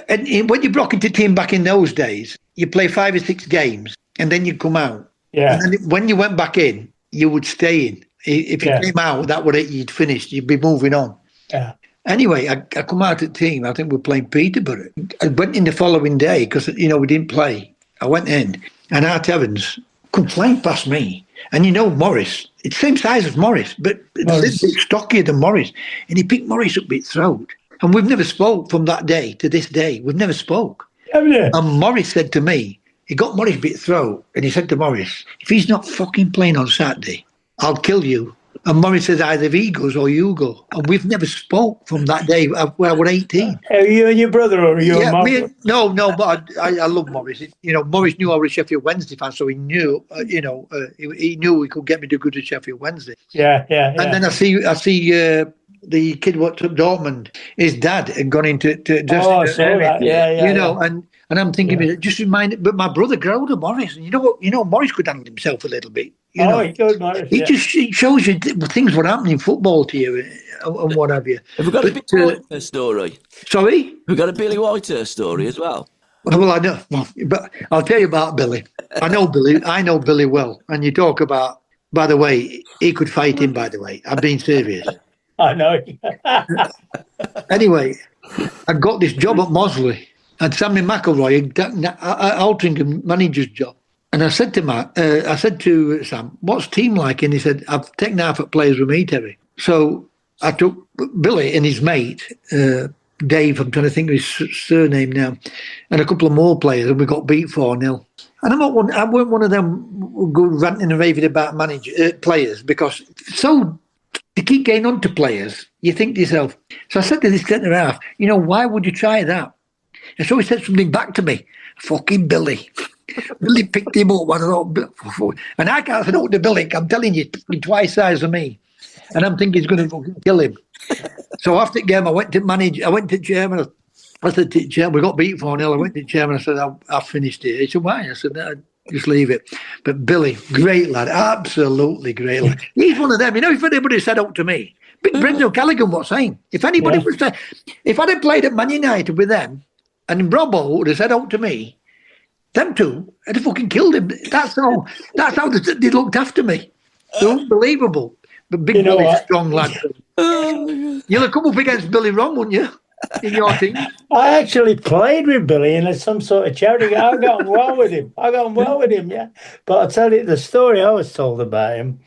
And when you broke into the team back in those days, you play 5 or 6 games, and then you come out. Yeah. And then when you went back in, you would stay in. If you came out, that would it. You'd finished. You'd be moving on. Yeah. Anyway, I come out of the team. I think we're playing Peterborough. I went in the following day because, we didn't play. I went in, and Art Evans come flying past me. And Morris, it's the same size as Morris, but it's a little bit stockier than Morris. And he picked Morris up by his throat. And we've never spoke from that day to this day. We've never spoke. Haven't you? And Morris said to me, he got Morris by his throat, and he said to Morris, if he's not fucking playing on Saturday, I'll kill you. And Morris says either he goes or you go. And we've never spoke from that day when I was 18. Are you and your brother, or are you and Mum? No, but I love Morris. Morris knew I was a Sheffield Wednesday fan, so he knew, he knew he could get me to go to Sheffield Wednesday. Yeah. And then I see the kid what took Dortmund, his dad had gone into and I'm thinking, just remind. But my brother grew to Morris, and Morris could handle himself a little bit. He could, Morris. It shows you things were happening in football to you and what have you. Have we got a Billy Whitehurst story? Sorry, We've got a Billy Whitehurst story as well. Well, I know, but I'll tell you about Billy. I know Billy well. And you talk about, by the way, he could fight him. By the way, I'm being serious. I know. Anyway, I got this job at Mosley. And Sammy McElroy, Altrincham manager's job. And I said to Sam, what's team like? And he said, I've taken half at players with me, Terry. So I took Billy and his mate, Dave, I'm trying to think of his surname now, and a couple of more players, and we got beat 4-0. And I weren't one of them who go ranting and raving about players, because to keep getting on to players, you think to yourself. So I said to this centre half, why would you try that? And so he said something back to me. Fucking Billy. Billy picked him up. And I can't say no to Billy. I'm telling you, twice the size of me. And I'm thinking he's going to fucking kill him. So after the game, I went to chairman. I said to the chairman, we got beat 4-0. I went to the chairman. I said, I've finished it. He said, why? I said, no, just leave it. But Billy, great lad. Absolutely great lad. He's one of them. If anybody said out to me, Brendan O'Callaghan was saying, if anybody was saying, if I'd have played at Man United with them, and Robbo would have said out to me, them two, I'd have fucking killed him. That's how they looked after me. They're unbelievable. But Big Billy's a strong lad. You'll have come up against Billy Ron, wouldn't you? In your team. I actually played with Billy in some sort of charity. I got on well with him. Yeah. But I'll tell you the story I was told about him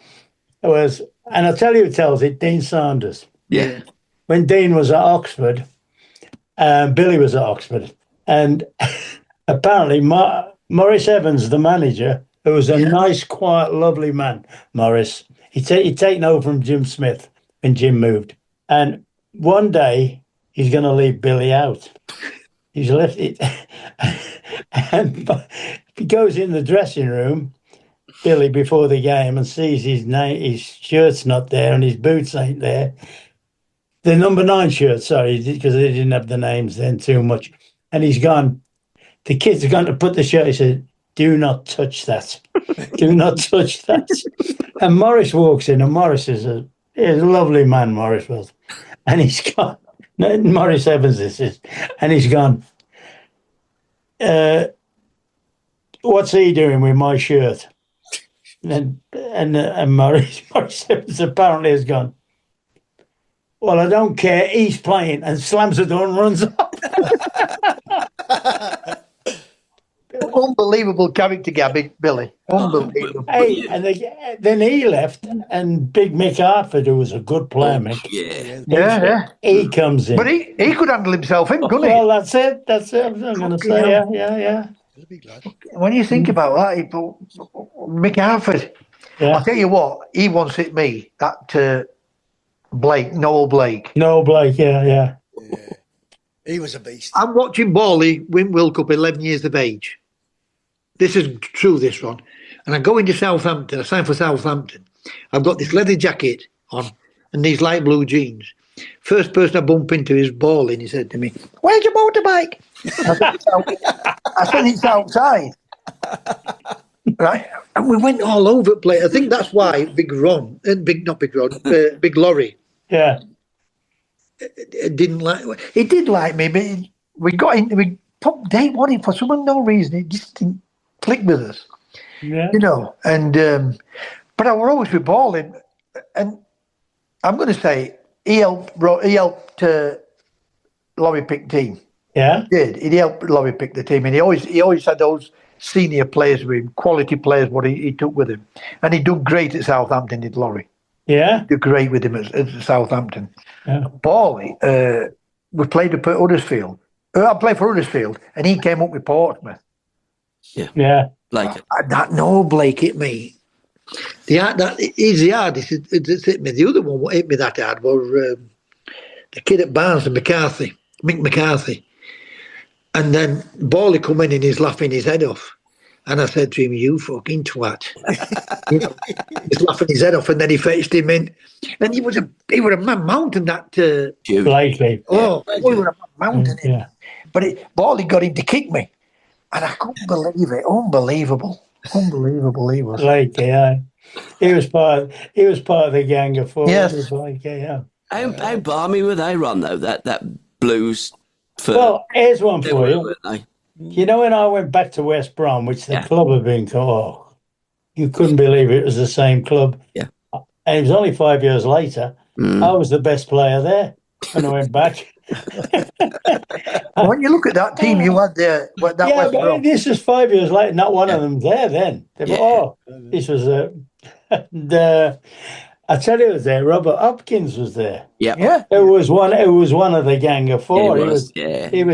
was, and I'll tell you who tells it, Dean Saunders. Yeah. When Dean was at Oxford, Billy was at Oxford, and apparently Maurice Evans, the manager, who was a nice, quiet, lovely man, Maurice, he'd taken over from Jim Smith when Jim moved. And one day, he's going to leave Billy out. He's left it. And he goes in the dressing room, Billy, before the game, and sees his shirt's not there and his boots ain't there. The number 9 shirt, sorry, because they didn't have the names then too much. And he's gone. The kids are going to put the shirt. He said, do not touch that. Do not touch that. And Morris walks in, and Morris is a lovely man, Morris was. And he's gone. Maurice Evans is, and he's gone, what's he doing with my shirt? And Maurice Evans apparently has gone, well, I don't care, he's playing, and slams the door and runs off. Unbelievable character, Gabby, Billy. Unbelievable. Hey, and then he left, and Big Mick Hartford, who was a good player, Mick. Yeah. He comes in. But he could handle himself in, couldn't he? Well, that's it. That's it. I'm going to say, yeah. When you think about that, Mick Harford, Yeah. I'll tell you what, he once hit me, that Noel Blake. Yeah. He was a beast. I'm watching Bally win World Cup 11 years of age. This is true, this one. And I go into Southampton, I sign for Southampton. I've got this leather jacket on and these light blue jeans. First person I bump into is Bally, and he said to me, "Where's your motorbike?" I said, "It's outside." Right? And we went all over the place. I think that's why Big Laurie. Yeah. Didn't like. He did like me, but we put day one in for some unknown reason. It just didn't click with us. Yeah. And but I were always with Balling, and I'm going to say he helped Laurie pick team. Yeah. He did. He helped Laurie pick the team, and he always had those senior players with him, quality players. What he took with him, and he did great at Southampton. Did Laurie? Yeah. He did great with him at Southampton. Yeah. Bally, we played up at Huddersfield. I played for Huddersfield, and he came up with Portsmouth. Yeah. Like That Noel Blake hit me. He's the hardest that's hit me. The other one what hit me that hard was the kid at Barnes and Mick McCarthy. And then Bally come in and he's laughing his head off. And I said to him, "You fucking twat." He's laughing his head off, and then he fetched him in. And he was a man mountain, that Blakely. We were a man mountain. Yeah. But Bally got him to kick me. And I couldn't believe it. Unbelievable he was. Blake, yeah. He was part of the gang of four. Yes. It was like, yeah. how balmy were they, Ron? Though that Blues. Well, here's one They for were, you. weren't they? You know, when I went back to West Brom, which the club had been called, you couldn't believe it was the same club. Yeah. And it was only 5 years later. I was the best player there when I went back. When you look at that team you had there, West Brom. This is 5 years later. Not one of them there then. This was I tell you, it was there. Robert Hopkins was there. Yeah. It was one of the gang of four. He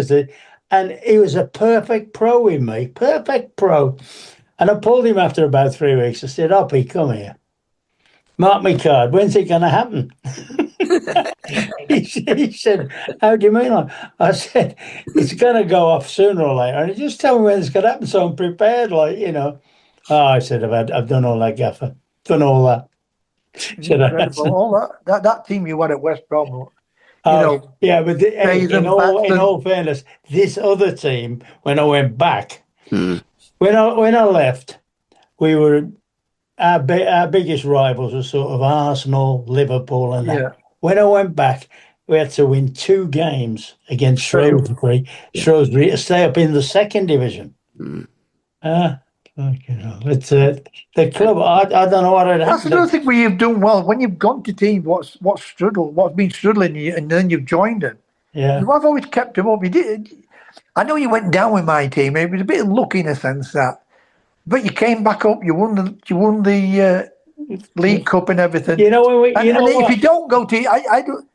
was a perfect pro with me. Perfect pro. And I pulled him after about 3 weeks. I said, "Hoppy, come here. Mark me card. When's it going to happen?" he said, "How do you mean?" I said, "It's going to go off sooner or later. And just tell me when it's going to happen so I'm prepared, Oh, I said, I've done all that, Gaffer. Done all that. All that team you had at West Brom. Yeah, but in all fairness, this other team, when I went back, when I left, we were our biggest rivals were sort of Arsenal, Liverpool, and that. Yeah. When I went back, we had to win 2 games against Shrewsbury to stay up in the second division. It's the club. I don't know what it That's another thing where you've done well. When you've gone to teams, what's been struggling, and then you've joined them. Yeah, I've always kept them up. You did. I know you went down with my team. It was a bit lucky in a sense but you came back up. You won the League Cup and everything. If you don't go to, I don't.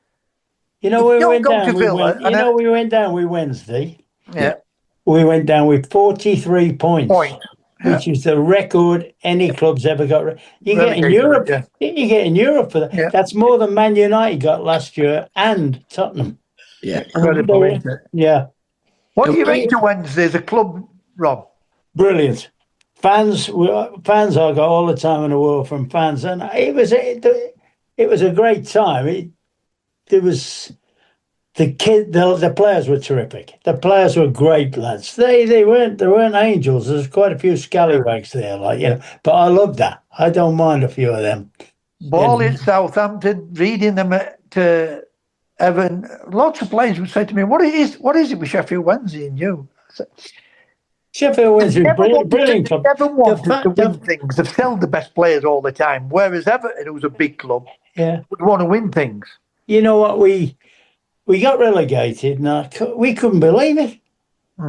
We went down with Wednesday. Yeah, we went down with 43 points. Which is the record any club's ever got. You get in Europe. Yeah. You get in Europe for that. Yeah. That's more than Man United got last year and Tottenham. Yeah, incredible, isn't it? Yeah. What do you make to Wednesday as a club, Rob? Brilliant. Fans I got all the time in the world from fans, and it was a great time. There was. The players were terrific. The players were great lads. They weren't angels. There's quite a few scallywags there, But I love that. I don't mind a few of them. Ball in Southampton, reading them to Evan. Lots of players would say to me, "What is it with Sheffield Wednesday and you?" Sheffield Wednesday, brilliant club. They never wanted to win things. They've sold the best players all the time. Whereas Everton, who's a big club, would want to win things. You know what? We got relegated, and we couldn't believe it.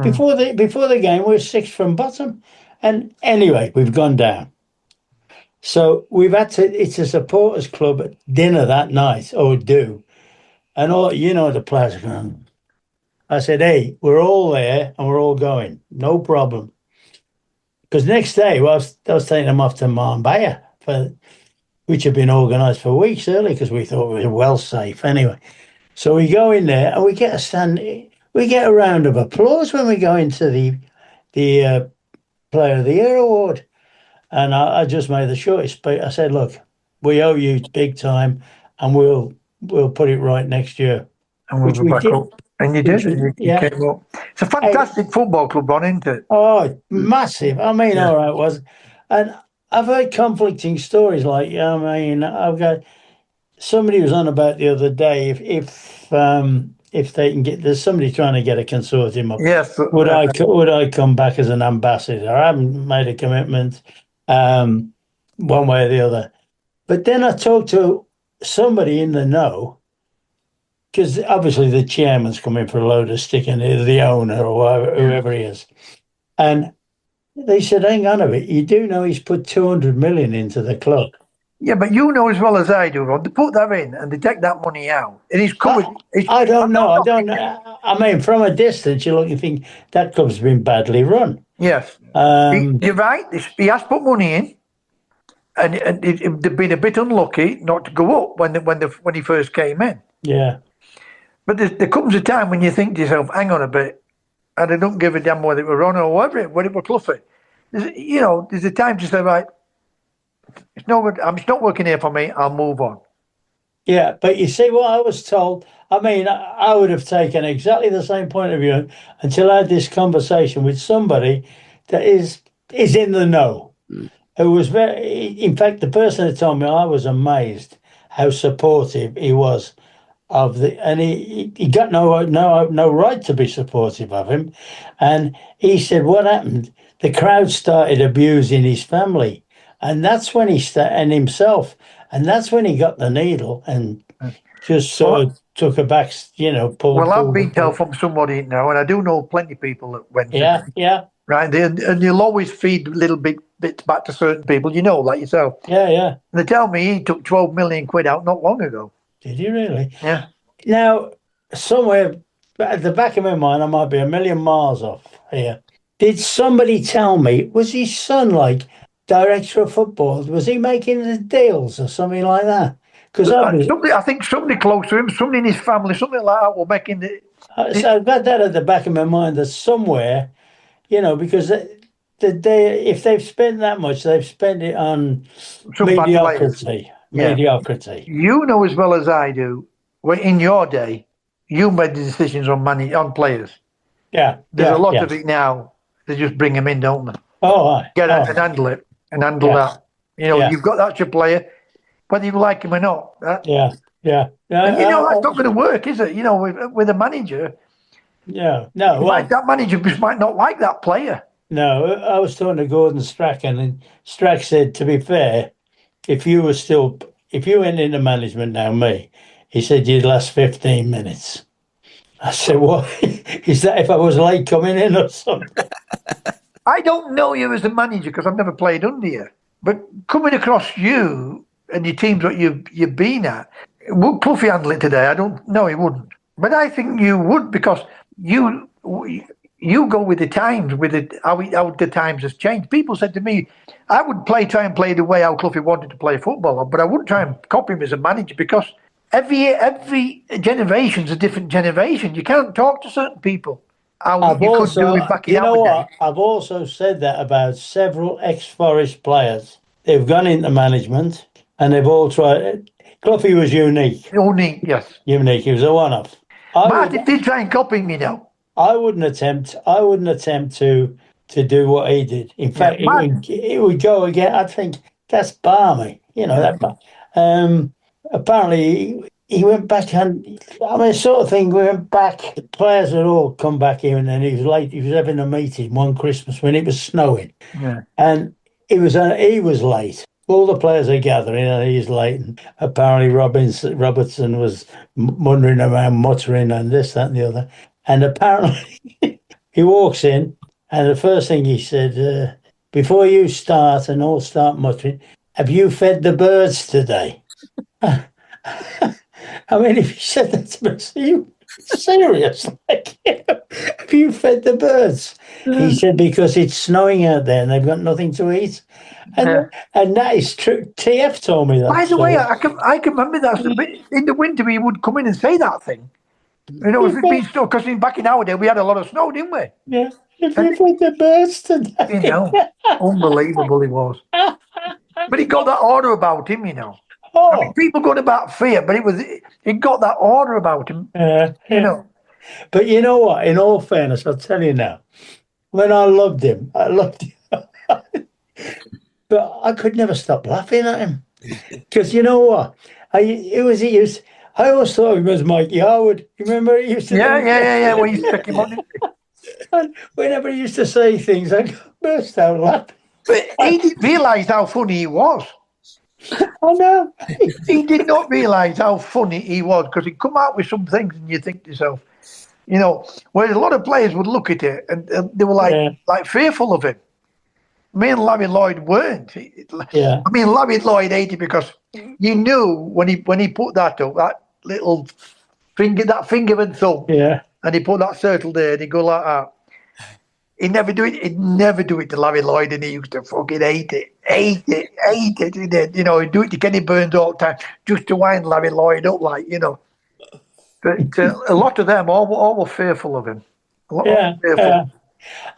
Before the game, we were sixth from bottom. And anyway, we've gone down. So we've had to, it's a supporters club at dinner that night, or do. And all, the players are going, I said, hey, we're all there and we're all going. No problem. Because next day, I was taking them off to Marbella, which had been organised for weeks early because we thought we were well safe anyway. So we go in there and we get a round of applause when we go into the Player of the Year award. And I just made the shortest speech. I said, look, we owe you big time and we'll put it right next year. And we'll go back up. And you did. You came up. It's a fantastic football club, Ron, isn't it? Oh, massive. I mean, all right, it was. And I've heard conflicting stories like, I've got somebody was on about the other day if they can get, there's somebody trying to get a consortium up. Yes. Would I come back as an ambassador? I haven't made a commitment one way or the other. But then I talked to somebody in the know, because obviously the chairman's coming for a load of sticking, the owner or whoever he is. And they said, hang on a bit, you do know he's put 200 million into the club. Yeah, but you know as well as I do, Ron, they put that in and they take that money out. And he's covered. I don't know. I mean, from a distance, you look and think that club's been badly run. Yes. You're right. He has put money in. And they've been a bit unlucky not to go up when he first came in. Yeah. But there comes a time when you think to yourself, hang on a bit, and I don't give a damn whether it were Ron or whether it were Cloughie. There's a time to say, right, it's not working here for me, I'll move on. Yeah, but you see what I was told? I mean, I would have taken exactly the same point of view until I had this conversation with somebody that is in the know. Who was in fact, the person that told me, I was amazed how supportive he was of and he got no right to be supportive of him. And he said, what happened? The crowd started abusing his family. And that's when and himself. And that's when he got the needle and just sort of took a back, pulled. I've been told from somebody now, and I do know plenty of people that went to them. Yeah. Right, and you'll always feed little bits back to certain people, like yourself. Yeah. And they tell me he took 12 million quid out not long ago. Did he really? Yeah. Now, somewhere at the back of my mind, I might be a million miles off here. Did somebody tell me, was his son director of football? Was he making the deals or something like that? Because I think somebody close to him, somebody in his family, something like that, were making the. So I've got that at the back of my mind that somewhere. Because if they've spent that much, they've spent it on mediocrity. Yeah. Mediocrity. You know as well as I do, in your day, you made the decisions on players. Yeah. There's a lot of it now. They just bring them in, don't they? Oh, right. Get it and handle it and handle that. You've got that's your player, whether you like him or not. Yeah. And that's not going to work, is it? With a manager. No. That manager just might not like that player. No, I was talking to Gordon Strachan, and Strack said, to be fair, if you went into management now, he said you'd last 15 minutes. I said, what? Is that if I was late coming in or something? I don't know you as a manager because I've never played under you. But coming across you and your teams what you've been at, would Cloughie handle it today? I don't know, he wouldn't. But I think you would because you go with the times, how the times has changed. People said to me, I would try and play the way how Cloughie wanted to play football, but I wouldn't try and copy him as a manager because every generation's a different generation. You can't talk to certain people how you could do it back in You know what? I've also said that about several ex-Forest players. They've gone into management and they've all tried. Cloughie was unique. Unique, yes. Unique. He was a one-off. Martin did try and copy me now. I wouldn't attempt to do what he did. In fact, it would go again. I think that's balmy. Apparently he went back and sort of thing. We went back. The players had all come back in, and he was late. He was having a meeting one Christmas when it was snowing, and he was late. All the players are gathering, and he's late. And apparently, Robertson was wandering around, muttering, and this, that, and the other. And apparently, he walks in, and the first thing he said, before you start and all start muttering, have you fed the birds today? I mean, if he said that to me, are you serious? Like, have you fed the birds? He said, because it's snowing out there and they've got nothing to eat. And that is true. TF told me that. By the way, I can remember that. But in the winter, he would come in and say that thing. You know, if it's been snow, because back in our day, we had a lot of snow, didn't we? Yeah. If you fed the birds today. You know, unbelievable he was. But he got that aura about him, you know. Oh. I mean, people got about fear, but he got that aura about him, you know. But you know what? In all fairness, I'll tell you now, when I loved him. But I could never stop laughing at him. Because you know what? I always thought he was Mikey Howard. You remember he used to Yeah. When you stuck him on. And whenever he used to say things, I burst out laughing. But he didn't realise how funny he was. I know. He did not realise how funny he was, because he'd come out with some things and you think to yourself, you know, whereas a lot of players would look at it and they were like fearful of him. Me and Larry Lloyd weren't. Yeah. I mean, Larry Lloyd hated because you knew when he put that up, that little finger, that finger and thumb, and he put that circle there and he'd go like that. He'd never do it. He'd never do it to Larry Lloyd, and he used to fucking hate it. He did. You know, he'd do it to Kenny Burns all the time, just to wind Larry Lloyd up, like, you know. But a lot of them all were fearful of him.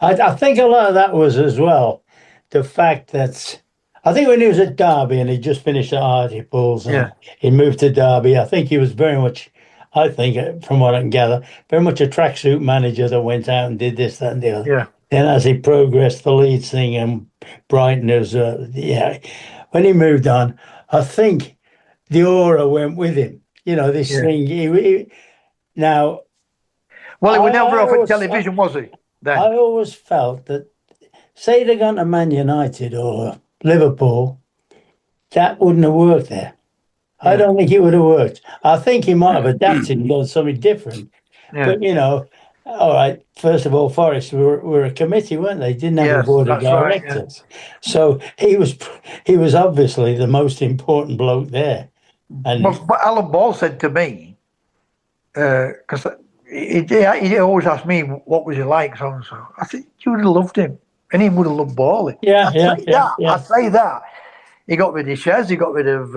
I think a lot of that was as well the fact that I think when he was at Derby and he just finished at Hartlepool and he moved to Derby, I think he was very much, I think, from what I can gather, very much a tracksuit manager that went out and did this, that, and the other. Yeah. Then as he progressed, the Leeds thing and Brighton, when he moved on, I think the aura went with him. You know, this thing. Now, well, he was never off on television, was he? Then? I always felt that, say they'd gone to Man United or Liverpool, that wouldn't have worked there. I don't think it would have worked. I think he might have adapted and done something different. Yeah. But, you know, all right, first of all, Forest were a committee, weren't they? Didn't have a board of directors. Right, So he was obviously the most important bloke there. And but Alan Ball said to me, because he always asked me, what was he like, so-and-so. I said, you would have loved him. And he would have loved Ball. I say that. He got rid of Shez, he got rid of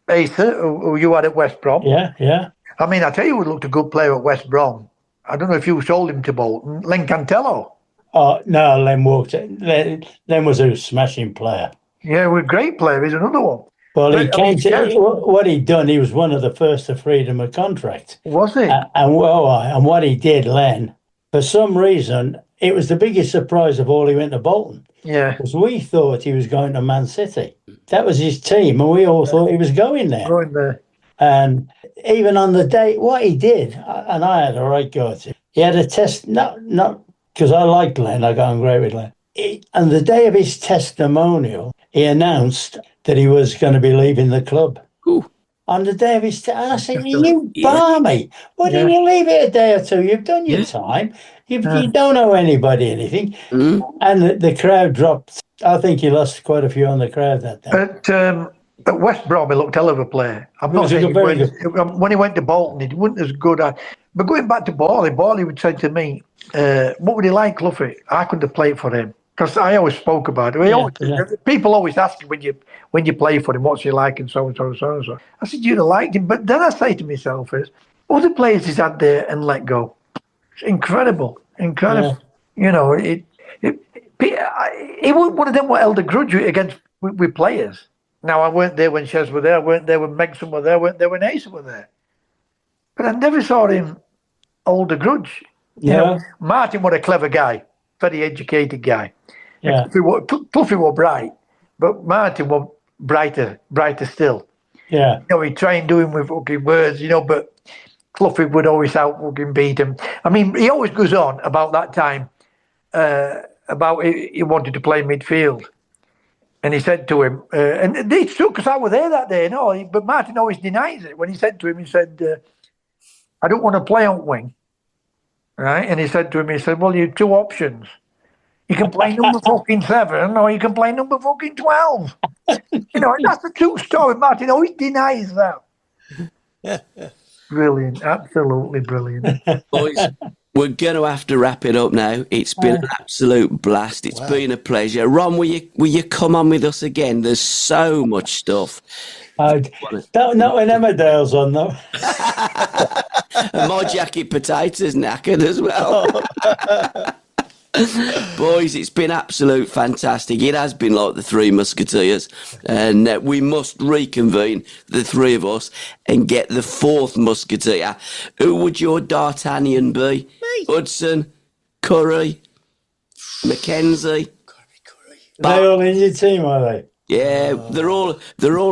Aether, who you had at West Brom. Yeah. I mean, I tell you who looked a good player at West Brom. I don't know if you sold him to Bolton. Len Cantello. Oh, no, Len walked. Len was a smashing player. Yeah, he was a great player. He's another one. Well, what he'd done, he was one of the first to free him a contract. Was he? And what he did, Len, for some reason, it was the biggest surprise of all, he went to Bolton. Yeah. Because we thought he was going to Man City. That was his team, and we all thought he was going there. Going there. And even on the day, what he did, and I had a right go at it, he had a test, not because I liked Len, I got on great with Len. On the day of his testimonial, he announced that he was going to be leaving the club. Ooh. On the day of his and I said, you barmy, why didn't you leave it a day or two? You've done your time. You don't owe anybody anything. And the crowd dropped. I think he lost quite a few on the crowd that day. At West Brom, he looked hell of a player. I'm not saying when he went to Bolton, he wasn't as good at. But going back to Bally would say to me, what would he like, Cluffy? I couldn't have played for him. Because I always spoke about it. People always ask when you play for him, what's he like, and so and so and so and so. I said, you'd have liked him. But then I say to myself, other players he's had there and let go. It's incredible. Yeah. You know, he wasn't one of them what held a grudge with players. Now, I weren't there when Shez were there. I weren't there when Megson were there. I weren't there when Asa were there. But I never saw him hold a grudge. You know, Martin was a clever guy, very educated guy. Yeah. Cluffy was bright, but Martin was brighter still. Yeah. You know, he tried and do him with fucking words, you know, but Cluffy would always out fucking beat him. I mean, he always goes on about that time, about he wanted to play midfield. And he said to him, and it's true because I was there that day, but Martin always denies it. When he said to him, he said, I don't want to play on wing. right? And he said to him, well, you have 2 options. You can play number fucking 7 or you can play number fucking 12. That's the true story. Martin always denies that. Brilliant. Absolutely brilliant. Boys, we're going to have to wrap it up now. It's been an absolute blast. It's been a pleasure. Ron, will you come on with us again? There's so much stuff. Not when Emmerdale's on, though. And my jacket potatoes knackered as well. Boys, it's been absolute fantastic. It has been like the Three Musketeers, and we must reconvene, the 3 of us, and get the 4th Musketeer. Who would your D'Artagnan be? Me. Hudson, Curry, Mackenzie. Are they all in your team, are they? Yeah, they're all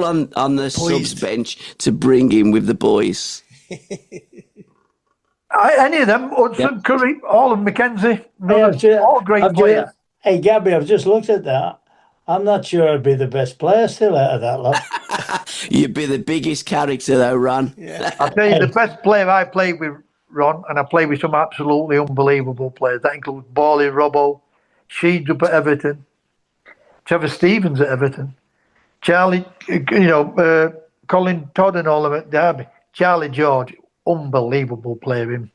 on the subs bench to bring in with the boys. Any of them, Hudson, Curry, all of Mackenzie, all great players. Hey, Gabby, I've just looked at that. I'm not sure I'd be the best player still out of that lot. You'd be the biggest character, though, Ron. Yeah. I'll tell you, the best player I played with, Ron, and I played with some absolutely unbelievable players. That includes Bally Robbo, Sheeds up at Everton, Trevor Stevens at Everton, Charlie, Colin Todd and all of them at Derby, Charlie George. Unbelievable player, him.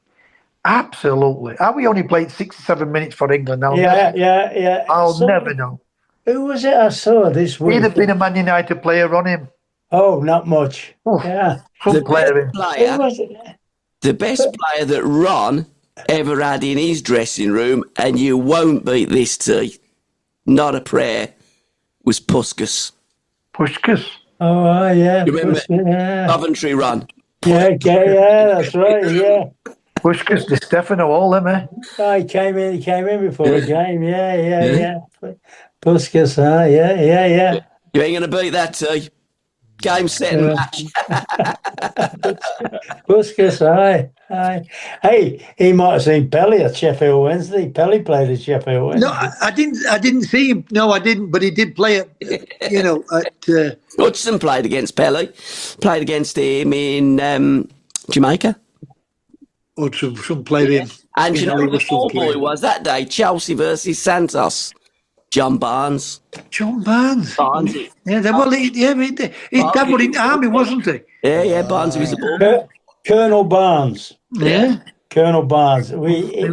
Absolutely. We only played 67 minutes for England now. Yeah. I'll never know. Who was it I saw this week? He'd have been a Man United player on him. Oh, not much. Yeah. The best player that Ron ever had in his dressing room, and you won't beat this tea, not a prayer, was Puskas. Puskas? Oh, yeah. You remember Coventry Ron? Yeah, that's right, yeah. Puskas, Di Stefano, all them, eh? Oh, he came in before the game, yeah. Puskas, yeah. You ain't going to beat that, T. Game, set, and match. Puskas, aye. Hey, he might have seen Pelly at Sheffield Wednesday. Pelly played at Sheffield Wednesday. No, I didn't see him. No, I didn't, but he did play at, at... Hudson played against Pelly. Played against him in Jamaica. Hudson played him. And you know who the ball boy was that day? Chelsea versus Santos. John Barnes. Barnes. Yeah, his dad was in the army, wasn't he? Yeah, Barnes was the ball boy. Colonel Barnes. Yeah. Colonel Barnes. We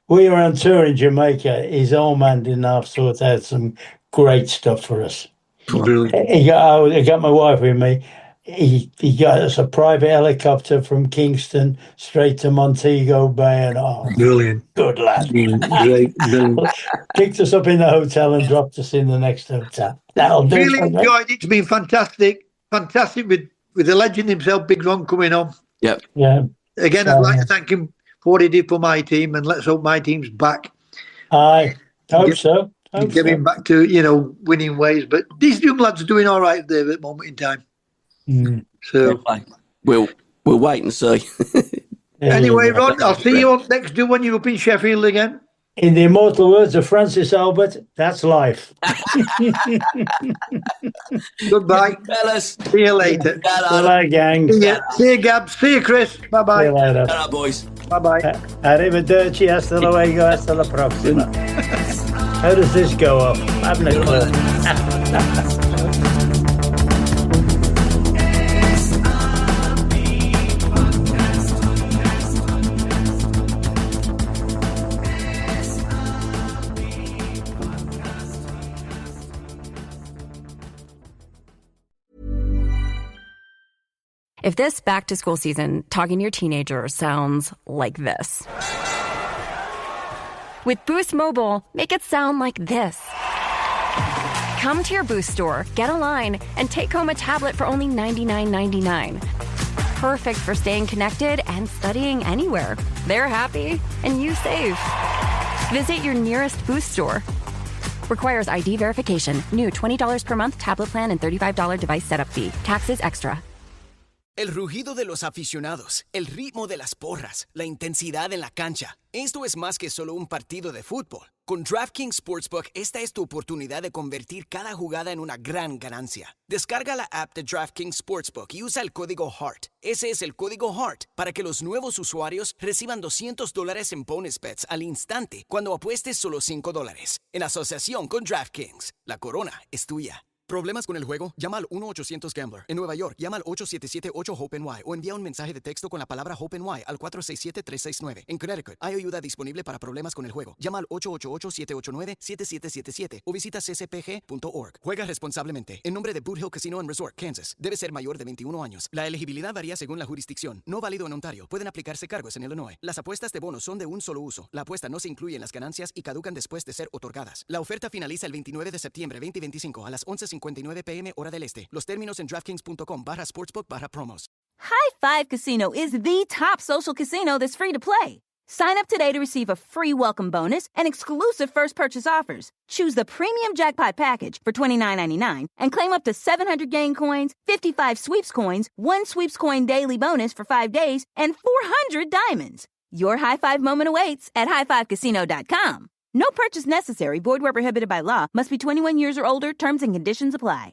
were on tour in Jamaica. His old man didn't have sort out some great stuff for us. Really? I got my wife with me. He got us a private helicopter from Kingston straight to Montego Bay, and brilliant, good lad. Great, brilliant. Picked us up in the hotel and dropped us in the next hotel. That'll do. Really enjoyed it. It's been fantastic with the legend himself, Big Ron, coming on. Yep. Yeah. Again, I'd like to thank him for what he did for my team, and let's hope my team's back. I hope so. Get him back to winning ways. But these young lads are doing all right there at the moment in time. So we'll wait and see. Anyway, Ron, I'll see you on next do when you're up in Sheffield again. In the immortal words of Francis Albert, that's life. Goodbye, fellas. See you later. Bye, gang. See you, Gab. See you, Chris. Bye-bye. See you later. Hello, boys. Bye-bye. Arrivederci, hasta luego, hasta la próxima. How does this go off? I haven't a clue. If this back-to-school season, talking to your teenager sounds like this. With Boost Mobile, make it sound like this. Come to your Boost store, get a line, and take home a tablet for only $99.99. Perfect for staying connected and studying anywhere. They're happy, and you save. Visit your nearest Boost store. Requires ID verification. New $20 per month tablet plan and $35 device setup fee. Taxes extra. El rugido de los aficionados, el ritmo de las porras, la intensidad en la cancha. Esto es más que solo un partido de fútbol. Con DraftKings Sportsbook, esta es tu oportunidad de convertir cada jugada en una gran ganancia. Descarga la app de DraftKings Sportsbook y usa el código HEART. Ese es el código HEART para que los nuevos usuarios reciban $200 en bonus bets al instante cuando apuestes solo $5. En asociación con DraftKings, la corona es tuya. ¿Problemas con el juego? Llama al 1-800-GAMBLER. En Nueva York, llama al 877-8-HOPE-NY o envía un mensaje de texto con la palabra HOPE-NY al 467-369. En Connecticut, hay ayuda disponible para problemas con el juego. Llama al 888-789-7777 o visita ccpg.org. Juega responsablemente. En nombre de Boot Hill Casino and Resort, Kansas. Debe ser mayor de 21 años. La elegibilidad varía según la jurisdicción. No válido en Ontario. Pueden aplicarse cargos en Illinois. Las apuestas de bonos son de un solo uso. La apuesta no se incluye en las ganancias y caducan después de ser otorgadas. La oferta finaliza el 29 de septiembre 2025 a las 11:59 p.m. hora del este. Los términos en DraftKings.com/sportsbook/promos. High Five Casino is the top social casino that's free to play. Sign up today to receive a free welcome bonus and exclusive first purchase offers. Choose the premium jackpot package for $29.99 and claim up to 700 game coins, 55 sweeps coins, 1 sweeps coin daily bonus for 5 days, and 400 diamonds. Your high five moment awaits at highfivecasino.com. No purchase necessary. Void where prohibited by law. Must be 21 years or older. Terms and conditions apply.